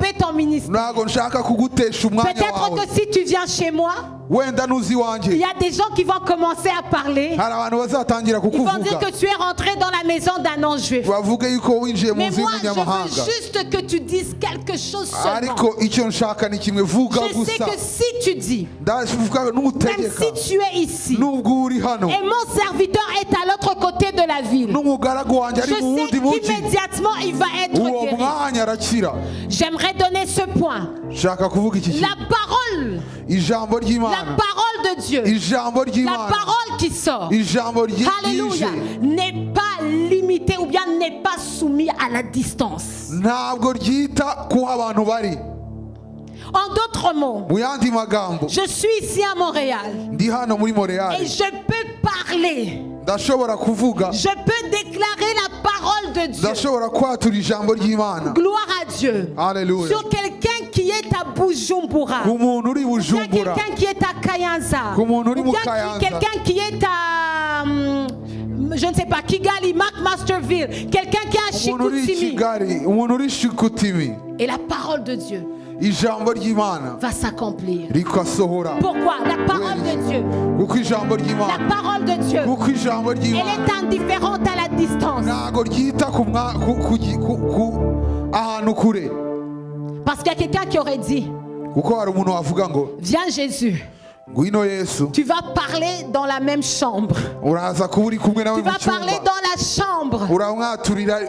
usurper ton ministère. ntago nshaka kugutesha umwanya Peut-être wawe que si tu viens chez moi, wenda nuzi il iwanjye y a des gens qui vont commencer à parler. hari abantu bazatangira Ils vont dire kukuvuga que tu es rentré dans la maison d'un non-juif. bavuge yuko winjiye mu Mais nzu moi, je y'umunyamahanga veux juste que tu dises quelque chose seulement. ariko icyo nshaka ni kimwe vuga Je sais gusa que si tu dis, ndavuga même n'utegeka si tu es ici, nubwo uri hano et mon serviteur est à l'autre côté de la ville, n'umugaragu wanjye je ari mu wundi sais mugi qu'immédiatement il va être uwo guéri. mwanya arakira J'aimerais donner ce point. nshaka kuvuga iki kintu La parole, ijambo la ry'Imana parole de Dieu, ijambo la ry'Imana parole qui sort, ijambo alléluia, ryije n'est pas limitée ou bien n'est pas soumise à la distance. ntabwo ryita ku abantu bari En d'autres mots, mu yandi magambo je suis ici à Montréal ndi hano muri et Montreal je peux parler, ndashobora kuvuga je peux déclarer la parole de Dieu. ndashobora kwatura ijambo ry'Imana Gloire à Dieu. haleluya Sur quelqu'un qui est à Bujumbura, ku muntu uri ou bien Bujumbura quelqu'un qui est à Kayanza, ku muntu uri ou mu bien Kayanza quelqu'un qui est à, je ne sais pas, Kigali, McMasterville, quelqu'un qui est à umuntu uri i Chicoutimi. Kigali umuntu uri Shikutimi Et la parole de Dieu ijambo ry'Imana va s'accomplir. rikasohora Pourquoi? La parole de Dieu, kuko ijambo la ry'Imana parole de Dieu, kuko ijambo elle ry'Imana est indifférente à la distance. ntago ryita ku ahantu kure Parce qu'il y a quelqu'un qui aurait dit, kuko hari umuntu wavuga ngo viens Jésus, ngwino Yesu tu vas parler dans la même chambre. uraza kuba uri kumwe nawe Tu mu vas parler cyumba dans la chambre. uramwaturira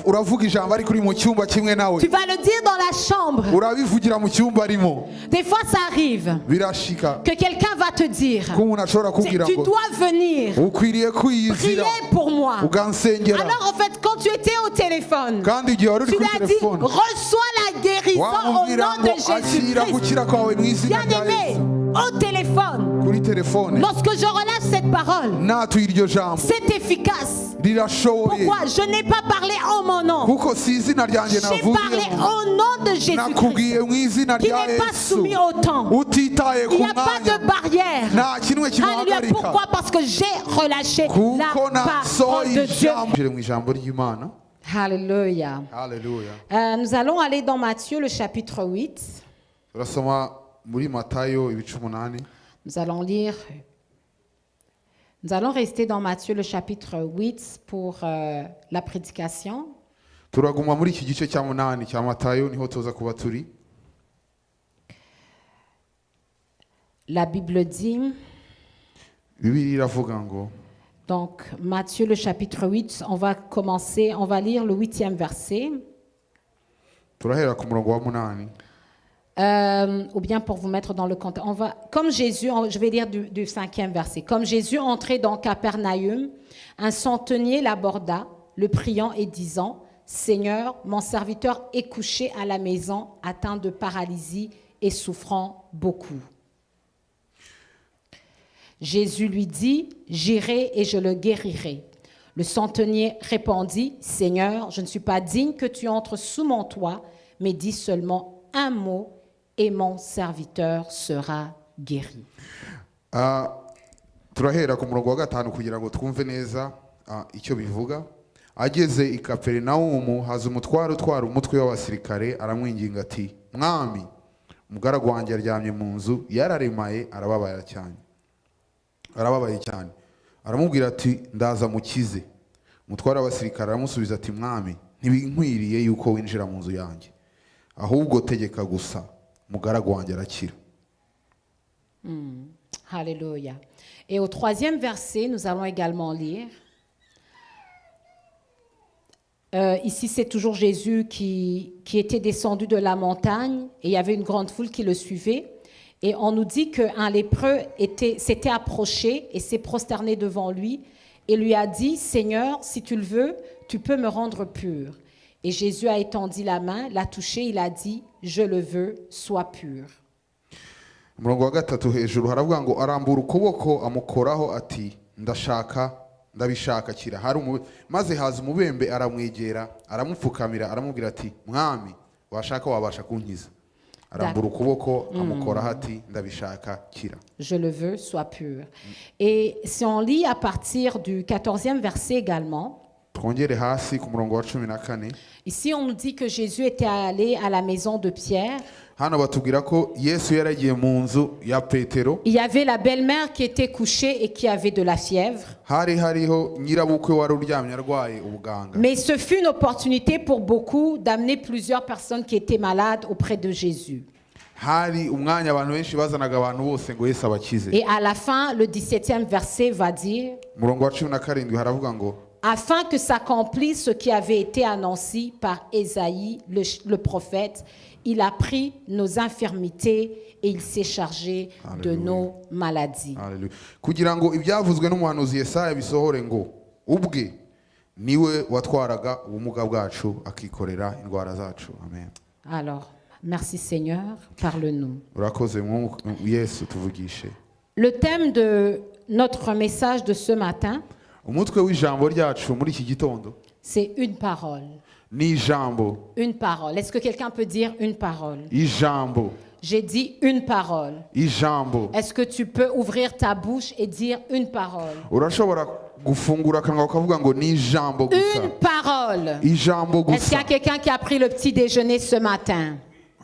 uravuga ijambo ariko uri mu cyumba kimwe nawe Tu vas le dire dans la chambre. urabivugira mu cyumba arimo Des fois, ça arrive birashika que quelqu'un va te dire, ko umuntu ashobora kubwira tu ngo dois venir ukwiriye kwiyizira prier pour moi. ugansengera Alors en fait, quand tu étais au téléphone, kandi igihe wari uri tu kuri lui as dit, telefone reçois la guérison au wamubwira nom ngo de akira Jésus-Christ. gukira kwawe mu izina Bien rya aimé, Yesu au téléphone, kuri telefone lorsque je relâche cette parole, natuye iryo jambo c'est efficace. rirashoboye Pourquoi? Je n'ai pas parlé en mon nom. kuko si izina ryanjye J'ai parlé navuze au nom de Jésus-Christ, nakubwiye mu izina qui rya n'est pas Yesu soumis au temps. utitaye ku Il n'y a pas mwanya de barrière. nta kimwe Alléluia. kimuhagarika Pourquoi? Parce que j'ai relâché kuko la parole nasohoye de Dieu. ijambo mu ijambo ry'Imana Alléluia. haleluya Nous allons aller dans Matthieu, le chapitre 8. turasoma muri Matayo ibice 8 Nous allons lire. Nous allons rester dans Matthieu, le chapitre 8 pour la prédication. turaguma muri iki gice cya 8 cya Matayo niho tuza kuba turi. La Bible dit, Bibiliya iravuga ngo donc Matthieu, le chapitre 8, on va commencer, on va lire le 8e verset. turahera ku murongo wa 8 Ou bien pour vous mettre dans le contexte, comme Jésus, je vais lire du 5e verset. Comme Jésus entrait dans Capernaum, un centenier l'aborda, le priant et disant, Seigneur, mon serviteur est couché à la maison, atteint de paralysie et souffrant beaucoup. Jésus lui dit, j'irai et je le guérirai. Le centenier répondit, Seigneur, je ne suis pas digne que tu entres sous mon toit, mais dis seulement un mot et mon serviteur sera guéri. turahera ku murongo wa 5 kugira ngo twumve neza icyo bivuga. Ageze i Kaperinawumu haza umutware utwara umutwe w'abasirikare aramwinginga ati mwami umugaragu wanjye aryamye mu nzu yararemaye arababaye cyane aramubwira ati ndaza mukize. Umutware w'abasirikare aramusubiza ati mwami ntibinkwiriye yuko winjira mu nzu yanjye ahubwo tegeka gusa umugaragu wanjye arakira. Alléluia. Et au 3e verset, nous allons également lire. Ici, c'est toujours Jésus qui était descendu de la montagne et il y avait une grande foule qui le suivait. Et on nous dit qu'un lépreux s'était approché et s'est prosterné devant lui et lui a dit, Seigneur, si tu le veux, tu peux me rendre pur. Et Jésus a étendu la main, l'a touché, il a dit, je le veux, sois pur. Umurongo wa 3 hejuru haravuga ngo arambura ukuboko amukoraho ati ndabishaka kira. Maze haza umubembe aramwegera aramupfukamira aramubwira ati mwami washaka wabasha kunkiza. Arambura ukuboko amukoraho ati ndabishaka kira. Je le veux, sois pur. Et si on lit à partir du 14e verset également, twongere hasi ku murongo wa 14. Ici, on nous dit que Jésus était allé à la maison de Pierre. Hano batubwira ko Yesu yaragiye mu nzu ya Petero. Il y avait la belle-mère qui était couchée et qui avait de la fièvre. Hari hariho nyirabukwe wari uryamye arwaye ubuganga. Mais ce fut une opportunité pour beaucoup d'amener plusieurs personnes qui étaient malades auprès de Jésus. Hari umwanya abantu benshi bazanaga abantu bose ngo Yesu abakize. Et à la fin, le 17e verset va dire Murongo wa 17 haravuga ngo afin que s'accomplisse ce qui avait été annoncé par Ésaïe, le prophète, il a pris nos infirmités et il s'est chargé de nos maladies. Haleluya. Kugira ngo ibyavuzwe n'umuhanuzi Yesaya bisohore ngo ubwe niwe watwaraga ubumuga bwacu akikorera indwara zacu. Amen. Alors, merci Seigneur, parle-nous. Urakoze Yesu tuvugishe. Le thème de notre message de ce matin, Umutwe w'ijambo ryacu muri iki gitondo c'est une parole. ni ijambo. Une parole. Est-ce que quelqu'un peut dire une parole? Ijambo. J'ai dit une parole. Ijambo. Est-ce que tu peux ouvrir ta bouche et dire une parole? Urashobora gufungura akanwa ukavuga ngo ni ijambo gusa. Une parole. Ijambo Est-ce qu'il y gusa. a quelqu'un qui a pris le petit déjeuner ce matin?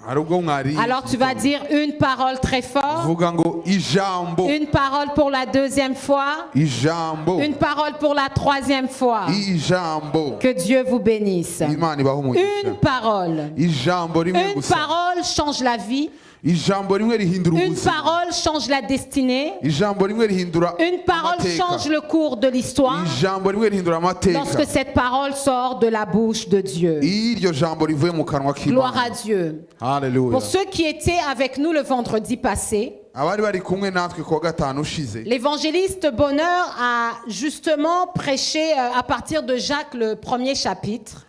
Alors tu vas dire une parole très fort. Vuga ngo ijambo. Une parole pour la deuxième fois. Ijambo. Une parole pour la troisième fois. Ijambo. Que Dieu vous bénisse. Imana ibahe umugisha. Une parole. Ijambo rimwe Une gusa. parole change la vie. Ijambo rimwe rihindura Une ubuzima. parole change la destinée. Ijambo rimwe rihindura Une parole amateka. change le cours de l'histoire. Ijambo rimwe rihindura amateka. Lorsque cette parole sort de la bouche de Dieu. Iryo jambo rivuye mu kanwa Gloire k'Imana. à Dieu. Haleluya. Pour ceux qui étaient avec nous le vendredi passé, Abari bari kumwe natwe kuwa gatanu ushize. l'évangéliste Bonheur a justement prêché à partir de Jacques le premier chapitre,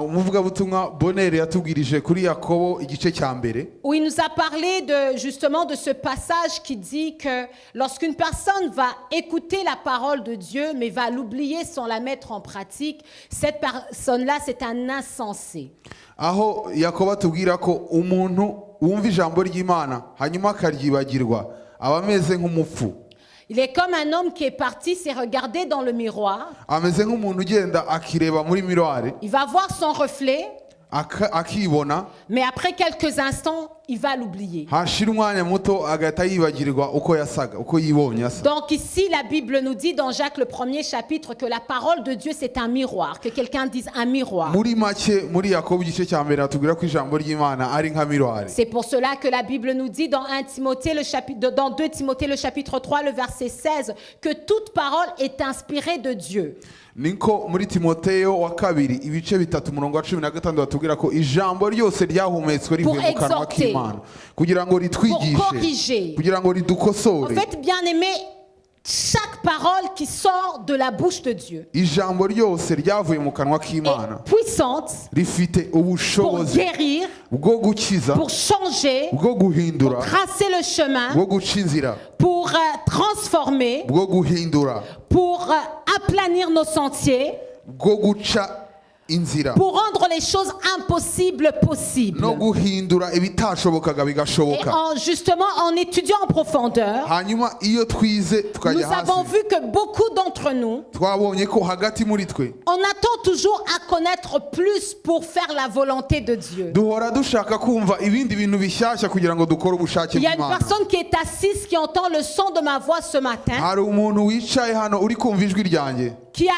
Umuvugabutumwa Bonheur yatubwirije kuri Yakobo igice cya mbere. où il nous a parlé justement de ce passage qui dit que lorsqu'une personne va écouter la parole de Dieu mais va l'oublier sans la mettre en pratique, cette personne-là c'est un insensé. Aho Yakobo atubwira ko umuntu wumva ijambo ry'Imana hanyuma akaryibagirwa aba ameze nk'umupfu. Il est comme un homme qui est parti, s'est regardé dans le miroir. Ameze nk'umuntu ugenda akireba muri miroir Il va voir son reflet, akibona, mais après quelques instants, il va l'oublier. hashira umwanya muto agahita yibagirwa uko yasaga, uko yibonye asa. Donc ici, la Bible nous dit dans Jacques le premier chapitre que la parole de Dieu c'est un miroir, que quelqu'un dise un miroir. Muri make muri Yakobo igice cya mbere atubwira ko ijambo ry'Imana ari nka miroir. C'est pour cela que la Bible nous dit dans 2 Timothée le chapitre 3 le verset 16 que toute parole est inspirée de Dieu. Niko muri Timoteyo wa kabiri ibice bitatu umurongo wa 16 batubwira ko ijambo ryose ryahumetswe rivuye mu kanwa k'Imana kugira ngo ritwigishe, kugira ngo En ridukosore. fait, bien-aimé, chaque parole qui sort de la bouche de Dieu Ijambo ryose ryavuye mu kanwa est k'Imana puissante rifite pour ubushobozi guérir, bwo gukiza, pour changer, bwo guhindura, tracer le chemin, bwo guca inzira, pour transformer, bwo guhindura, pour aplanir nos sentiers, bwo guca inzira, pour rendre les choses impossibles possibles. no guhindura ibitashobokaga Et bigashoboka. justement, en étudiant en profondeur, Hanyuma iyo twize nous tukajya avons hasi vu que beaucoup d'entre nous, twabonye ko hagati muri twe on attend toujours à connaître plus pour faire la volonté de Dieu. duhora dushaka kumva ibindi bintu bishyashya kugira ngo dukore ubushake Il y a une bw'Imana. personne qui est assise, qui entend le son de ma voix ce matin, Hari umuntu wicaye hano uri kumva ijwi ryanjye qui a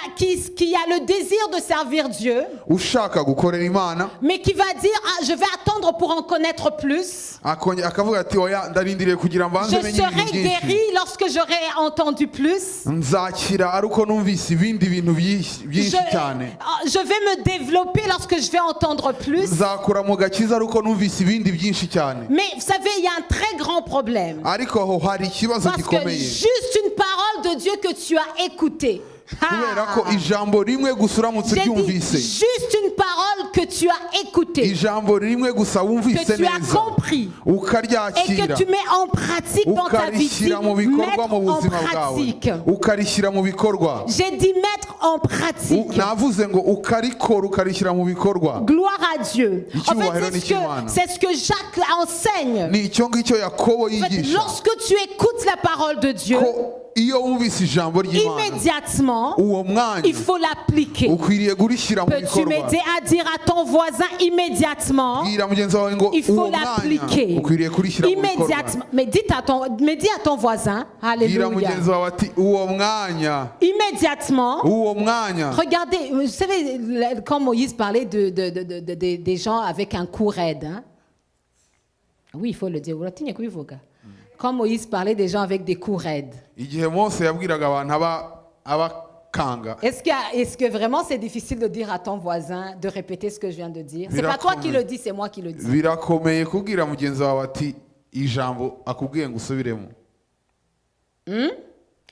le désir de servir Dieu, ushaka gukorera Imana, mais qui va dire, ah, je vais attendre pour en connaître plus. akavuga ati oya ndarindiriye kugira mbanze Je menye ibintu serai byinshi, guéri lorsque j'aurai entendu plus. nzakira ari uko numvise ibindi bintu byinshi cyane, Je vais me développer lorsque je vais entendre plus. nzakura mu gakiza ari uko numvise ibindi byinshi cyane. Mais vous savez, il y a un très grand problème. Ariko aho hari ikibazo Parce que gikomeye juste une parole de Dieu que tu as écoutée. kubera ko ijambo rimwe gusa uramutse J'ai dit uryumvise, juste une parole que tu as écouté, ijambo rimwe gusa wumvise que tu as neza compris et que ukaryakira tu mets en pratique dans ta vie. ukarishyira mu bikorwa Mettre mu en buzima bwawe pratique. ukarishyira mu bikorwa J'ai dit mettre en pratique. navuze ngo ukarikora ukarishyira mu bikorwa Gloire à Dieu. En Icyubahiro fait, ni cy'Imana. c'est ce que Jacques enseigne. ni icyo ngicyo yakobo En fait, yigisha lorsque tu écoutes la parole de Dieu, ko iyo wumvise ijambo ry'Imana immédiatement, uwo mwanya il faut l'appliquer. ukwiriye kurishyira mu Peux-tu bikorwa m'aider à dire à ton voisin immédiatement? bwira mugenzi wawe ngo Il faut uwo mwanya l'appliquer. ukwiriye kurishyira mu bikorwa Immédiatement. Mais dis à ton voisin, bwira alléluia. mugenzi wawe ati uwo mwanya Immédiatement, uwo mwanya regardez, vous savez, quand Moïse parlait des gens avec un cou raide, hein? Oui, il faut le dire. Quand Moïse parlait des gens avec des coups raides, igihe Mose yabwiraga abantu abakanga est-ce que vraiment c'est difficile de dire à ton voisin de répéter ce que je viens de dire? C'est pas toi qui le dis, c'est moi qui le dis. birakomeye kubwira mugenzi wawe ati ijambo akubwiye ngo usubiremo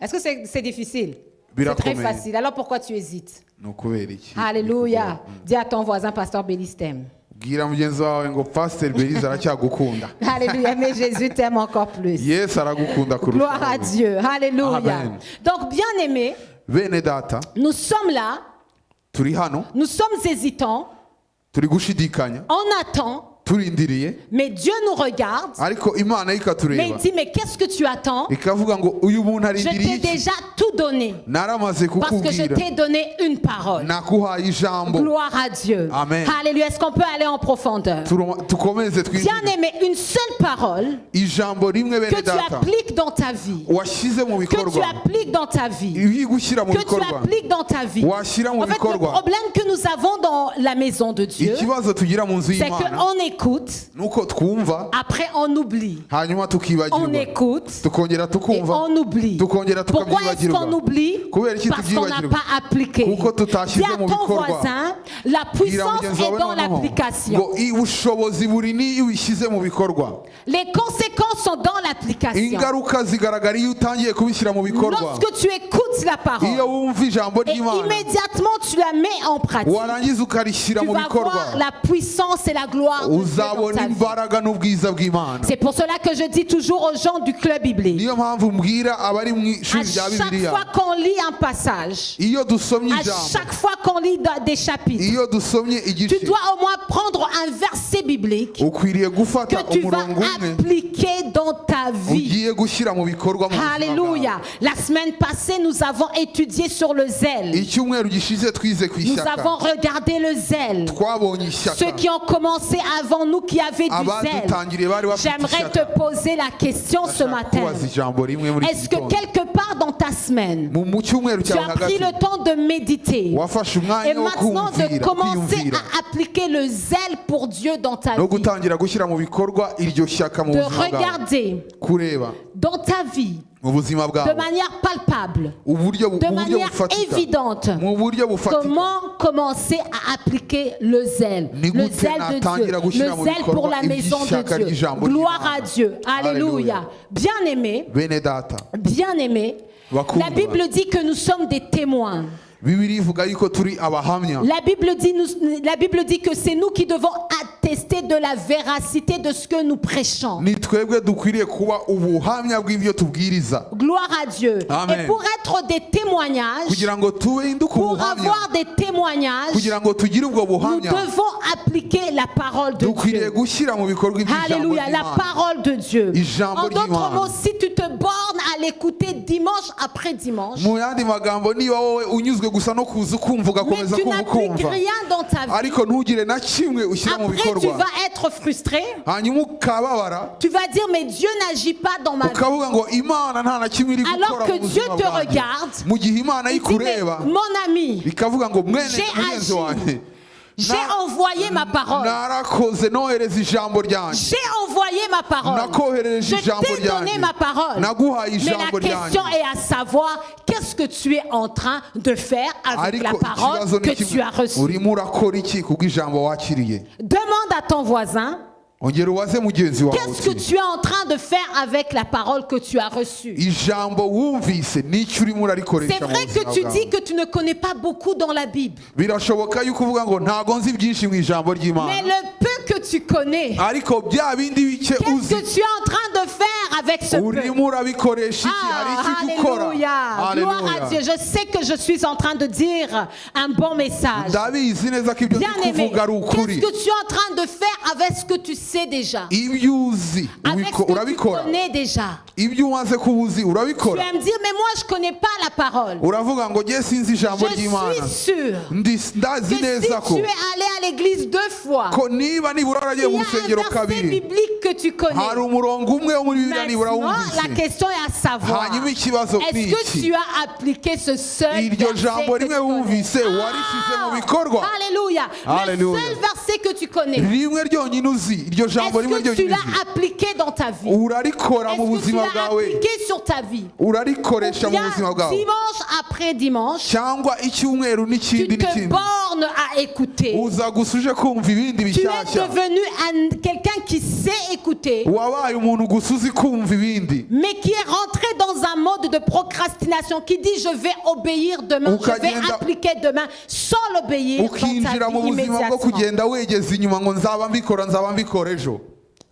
Est-ce que c'est difficile? C'est Birakomeye. très facile. Alors pourquoi tu hésites? ni ukubera iki Alléluia. Dis à ton voisin, Pasteur Bélis t'aime. bwira mugenzi wawe ngo Pastor Belize aracyagukunda Alléluia. Mais Jésus t'aime encore plus. Yesu aragukunda Gloire à kurushaho Dieu. Alléluia. Amen. Donc, bien aimé, bene data nous sommes là, turi hano nous sommes hésitants, turi gushidikanya on attend, turindiriye mais Dieu nous regarde, ariko Imana mais il ikatureba dit, mais qu'est-ce que tu attends? ikavuga ngo uyu muntu Je arindiriye t'ai iki déjà tout donné, naramaze parce que je kukubwira t'ai donné une parole. nakuhaye ijambo Gloire à Dieu. Amen. Alléluia. Est-ce qu'on peut aller en profondeur? tukomeze twinjire Bien aimé, une seule parole ijambo rimwe que bene tu data appliques dans ta vie, washyize mu que tu bikorwa appliques dans ta vie, iyo gushyira mu que tu bikorwa appliques dans ta vie. washyira mu En fait, le bikorwa problème que nous avons dans la maison de Dieu, ikibazo tugira mu nzu c'est y'Imana qu'on écoute, nuko twumva après on oublie. hanyuma On tukibagirwa écoute tukongera et tukumva on oublie. tukongera Pourquoi est-ce tukabyibagirwa qu'on oublie? kubera iki Parce qu'on n'a tubyibagirwa pas appliqué. kuko Dis tutashyize à mu ton bikorwa voisin, la bwira puissance mugenzi est wawe dans noneho l'application. ngo ubushobozi buri n'iyo ubishyize mu bikorwa Les conséquences sont dans l'application. ingaruka zigaragara iyo utangiye kubishyira mu bikorwa Lorsque tu écoutes la iyo parole wumva ijambo et ry'Imana immédiatement tu la mets en pratique, warangiza ukarishyira tu mu vas bikorwa voir la puissance et la gloire de Dieu dans uzabona ta vie. imbaraga n'ubwiza bw'Imana C'est pour cela que je dis toujours aux gens du club biblique, niyo mpamvu mbwira abari mu à ishuri rya chaque bibiliya fois qu'on lit un passage, iyo dusomye à ijambo chaque fois qu'on lit des chapitres, iyo dusomye tu igice dois au moins prendre un verset biblique ukwiriye gufata que tu vas umurongo umwe appliquer dans ta vie. ugiye gushyira mu bikorwa mu buzima Alléluia. bwawe. La semaine passée, nous avons étudié sur le zèle. icyumweru gishize twize ku Nous ishyaka avons regardé le zèle. twabonye ishyaka Ceux qui ont commencé avant nous, qui avaient du zèle. abadutangiriye bari bafite J'aimerais te ishyaka poser la question ce Ndashaka matin. kubaza ijambo rimwe muri iki Est-ce que gitondo quelque part dans ta semaine, mu cyumweru tu cyawe as pris hagati le temps de méditer wafashe et umwanya wo maintenant de kumvira commencer kwiyumvira à appliquer le zèle pour Dieu dans ta no vie? gutangira gushyira mu bikorwa iryo shyaka mu De buzima bwawe regarder kureba dans ta vie mu buzima de bwawe manière palpable, uburyo de manière bufatika évidente, mu buryo bufatika comment commencer à appliquer le zèle, Ni le gute zèle de Dieu, natangira gushyira le mu zèle bikorwa pour la maison iby'ishyaka de Dieu. ry'ijambo Gloire ry'Imana. à Dieu. Alléluia. Bien aimé, bene data bien aimé, Bakundwa. la Bible dit que nous sommes des témoins. bibiri ivuga yuko turi abahamya La Bible dit que c'est nous qui devons attester de la véracité de ce que nous prêchons. ni twebwe dukwiriye kuba ubuhamya bw'ibyo tubwiriza Gloire à Dieu. Amen. Et pour être des témoignages, kugira ngo tuhinduke pour ubuhamya avoir des témoignages, kugira ngo tugire ubwo nous buhamya devons appliquer la parole de dukwiriye Dieu. gushyira mu bikorwa iby'ijambo Alléluia, la ry'Imana parole de Dieu. Ijambo En d'autres ry'Imana. mots, si tu te bornes à l'écouter dimanche après dimanche, mu yandi magambo niba wowe unyuzwe gusa no kuza ukumva mais ugakomeza tu kumva n'appliques ukumva rien dans ta vie, ariko ntugire na kimwe ushyira mu après tu bikorwa vas être frustré. hanyuma ukababara Tu vas dire, mais Dieu n'agit pas dans ma vie. ukavuga ngo imana nta na kimwe iri Alors gukora que mu Dieu buzima te bwanjye regarde, mu gihe imana Il dit, mais ikureba mon ami, bikavuga ngo mwene J'ai mugenzi agi. wanjye j'ai envoyé ma parole. narakoze nohereza ijambo ryanjye J'ai envoyé ma parole. nakoherereje Je ijambo t'ai donné ryanjye ma parole. naguhaye Mais ijambo la ryanjye question est à savoir qu'est-ce que tu es en train de faire avec la ariko parole ikibazo ni que tu as kimwe reçue. urimo urakora iki kubw'ijambo wakiriye Demande à ton voisin, ongera ubaze mugenzi wawe Qu'est-ce que uti tu es en train de faire avec la parole que tu as reçue? ijambo wumvise n'icyo urimo C'est urarikoresha mu vrai que buzima tu bwawe dis que tu ne connais pas beaucoup dans la Bible. birashoboka yuko uvuga ngo ntago nzi byinshi mu ijambo Mais ry'Imana le peu que tu connais, ariko bya bindi bike qu'est-ce uzi que tu es en train de faire avec ce peu? urimo urabikoresha iki hari icyo ukora Alléluia. Gloire à Dieu. Je sais que je suis en train de dire un bon message. ndabizi neza ko ibyo Bien ndi aimé, kuvuga ari qu'est-ce ukuri que tu es en train de faire avec ce que tu sais déjà? ibyo uzi Avec ce que tu urabikora connais déjà. ibyo umaze kuba uzi Tu urabikora vas me dire, mais moi je ne connais pas la parole. uravuga ngo ngiye sinzi ijambo Je ry'Imana suis sûr ndazi que neza si ko tu es allé à l'église 2 fois, ko niba nibura waragiye il y mu a un rusengero verset kabiri biblique que tu connais. hari umurongo umwe wo muri bibiliya nibura Maintenant, la wumvise question est à savoir, hanyuma ikibazo ni est-ce que iki tu as appliqué ce seul iryo verset jambo que tu rimwe connais? wumvise warishyize mu bikorwa Alléluia. Le Alléluia. seul verset que tu connais, rimwe ryonyine uzi iryo jambo rimwe est-ce que tu ryonyine l'as uzi appliqué dans ta vie? urarikora mu Est-ce que tu buzima l'as bwawe appliqué sur ta vie? urarikoresha Ou mu bien buzima bwawe dimanche après dimanche, cyangwa icyumweru tu n'ikindi te n'ikindi bornes à écouter. uza gusa uje kumva ibindi Tu es bishyashya devenu quelqu'un qui sait écouter, wabaye umuntu gusa uzi kumva ibindi mais qui est rentré dans un mode de procrastination, qui dit je vais obéir demain, je vais Ukagenda- appliquer demain, sans l'obéir dans ta ukinjira mu vie buzima bwo immédiatement. kugenda wegeza inyuma ngo nzaba mbikora ejo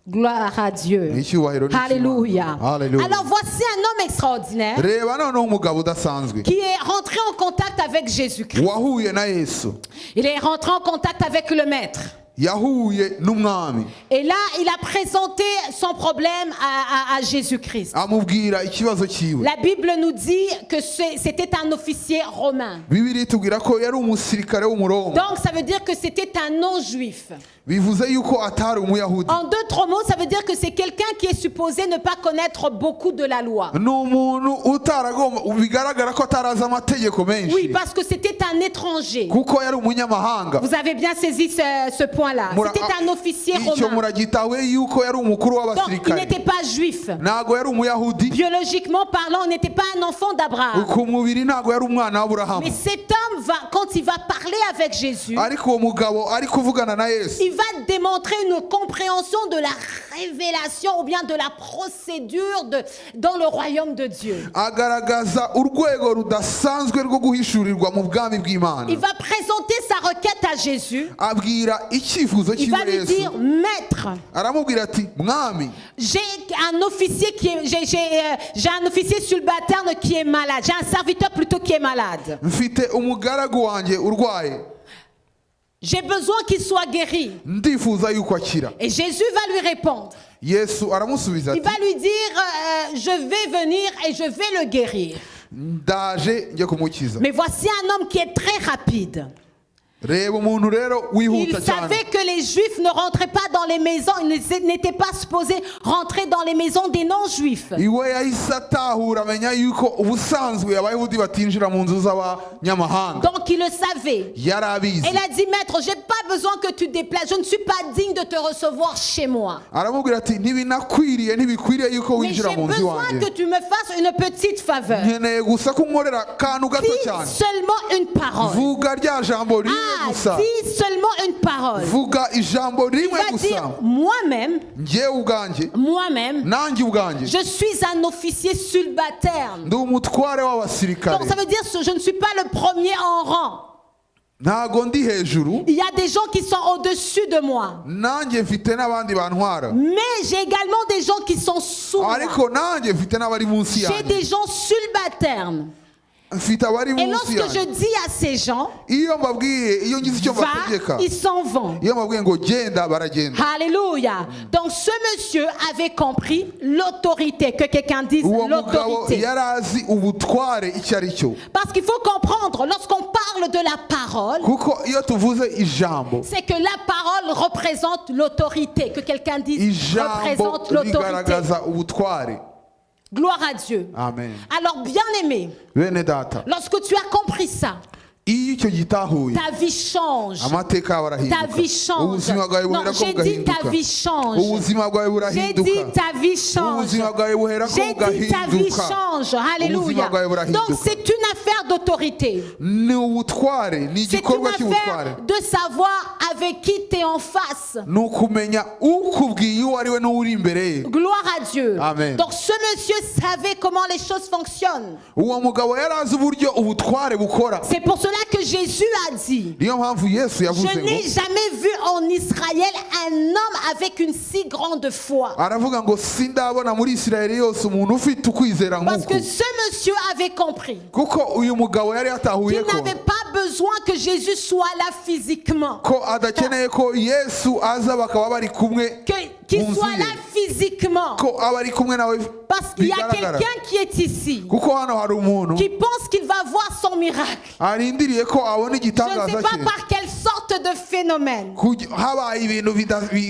Gloire à Dieu. icyubahiro n'ikimana. Alléluia. Alléluia. Alors voici un homme extraordinaire reba noneho umugabo udasanzwe qui est rentré en contact avec Jésus-Christ. wahuye na yesu Il est rentré en contact avec le Maître. yahuye n'umwami Et là, il a présenté son problème à Jésus-Christ. amubwira ikibazo cyiwe La Bible nous dit que c'était un officier romain. bibiri itubwira ko yari umusirikare w'umuroma Donc ça veut dire que c'était un non-juif. bivuze yuko atari umuyahudi En d'autres mots, ça veut dire que c'est quelqu'un qui est supposé ne pas connaître beaucoup de la loi. ni umuntu utaragomba bigaragara ko atarazi amategeko Oui, menshi parce que c'était un étranger. kuko yari umunyamahanga Vous avez bien saisi ce point-là. C'était un officier icyo romain. muragitawe yuko yari umukuru Donc il w'abasirikare n'était pas juif. ntago yari umuyahudi Biologiquement parlant, il n'était pas un enfant d'Abraham. ku mubiri ntago yari umwana w'aburahamu Mais cet homme, quand il va parler avec Jésus, ariko uwo mugabo ari kuvugana na yesu il va démontrer une compréhension de la révélation ou bien de la procédure dans le royaume de Dieu. agaragaza urwego rudasanzwe rwo guhishurirwa mu bwami bw'Imana Il va présenter sa requête à Jésus. abwira icyifuzo Il va cyiwe lui dire, yesu Maître, aramubwira ati mwami j'ai un officier j'ai un officier subalterne qui est malade. J'ai un serviteur plutôt qui est malade. mfite umugaragu wanjye urwaye J'ai besoin qu'il soit guéri. ndifuza yuko akira Et Jésus va lui répondre. yesu aramusubiza Il ati va lui dire, je vais venir et je vais le guérir. ndaje njye kumukiza Mais voici un homme qui est très rapide. reba umuntu rero Il wihuta cyane savait que les Juifs ne rentraient pas dans les maisons, ils n'étaient pas supposés rentrer dans les maisons des non-Juifs. iwe yahise atahura amenya yuko ubusanzwe abayahudi batinjira mu nzu z'abanyamahanga Donc il le savait. yari abizi Il a dit, Maître, je n'ai pas besoin que tu te déplaces. Je ne suis pas digne de te recevoir chez moi. aramubwira ati ntibinakwiriye ntibikwiriye yuko Mais j'ai winjira mu nzu besoin iwanjye que tu me fasses une petite faveur. nkeneye gusa ko unkorera akantu gato Dis cyane seulement une parole. vuga rya jambo rimwe Ah, gusa dis seulement une parole. vuga ijambo Il rimwe va gusa dire, moi-même, njyewe ubwanjye nanjye ubwanjye je suis un officier subalterne. ndi umutware w'abasirikare Donc ça veut dire que je ne suis pas le premier en rang. ntago ndi hejuru Il y a des gens qui sont au-dessus de moi. nanjye mfite n'abandi bantwara Mais j'ai également des gens qui sont sous moi. ariko nanjye mfite n'abari munsi J'ai yanjye des gens subalternes. mfite abari Et munsi lorsque je yanjye dis à ces gens, iyo mbabwiye iyo ngize icyo va, mbategeka ils s'en vont. iyo mbabwiye ngo genda baragenda Alléluia. Donc ce monsieur avait compris l'autorité. Que quelqu'un dise uwo mugabo l'autorité. yari azi ubutware icyo ari cyo Parce qu'il faut comprendre, lorsqu'on parle de la parole, kuko iyo tuvuze ijambo c'est que la parole représente l'autorité. Que quelqu'un dise ijambo représente l'autorité. rigaragaza ubutware Gloire à Dieu. amen Alors bien aimé, bene data lorsque tu as compris ça, iyo icyo gitahuye ta vie change. amateka yawe Ta arahinduka vie change. ubuzima bwawe Non, buhera ko j'ai dit ta bugahinduka vie change. ubuzima bwawe J'ai burahinduka dit ta vie change. ubuzima bwawe buhera ko J'ai dit ta vie bugahinduka change. ubuzima Alléluia. bwawe burahinduka Donc c'est une affaire d'autorité. ni ubutware ni C'est une igikorwa cy'ubutware affaire de savoir avec qui tu es en face. ni ukumenya ukubwiye uwo ari we n'uwo uri imbere ye Gloire à Dieu. Amen. Donc ce monsieur savait comment les choses fonctionnent. uwo mugabo yari azi uburyo ubutware bukora C'est pour cela que Jésus a dit, niyo mpamvu yesu yavuze je ngo n'ai jamais vu en Israël un homme avec une si grande foi. aravuga ngo sindabona muri isirayeli yose umuntu ufite ukwizera Parce nk'uku que ce monsieur avait compris kuko uyu mugabo yari yatahuye qu'il ko n'avait pas besoin que Jésus soit là physiquement. ko adakeneye ko yesu aza bakaba bari kumwe Qu'il mu nzu soit ye. là physiquement. ko aba ari kumwe nawe Parce qu'il y a bigaragara quelqu'un qui est ici, kuko hano hari umuntu qui pense qu'il va voir son miracle. arindiriye ko abona Je ne igitangaza sais pas cye par quelle sorte de phénomène. habaye ibintu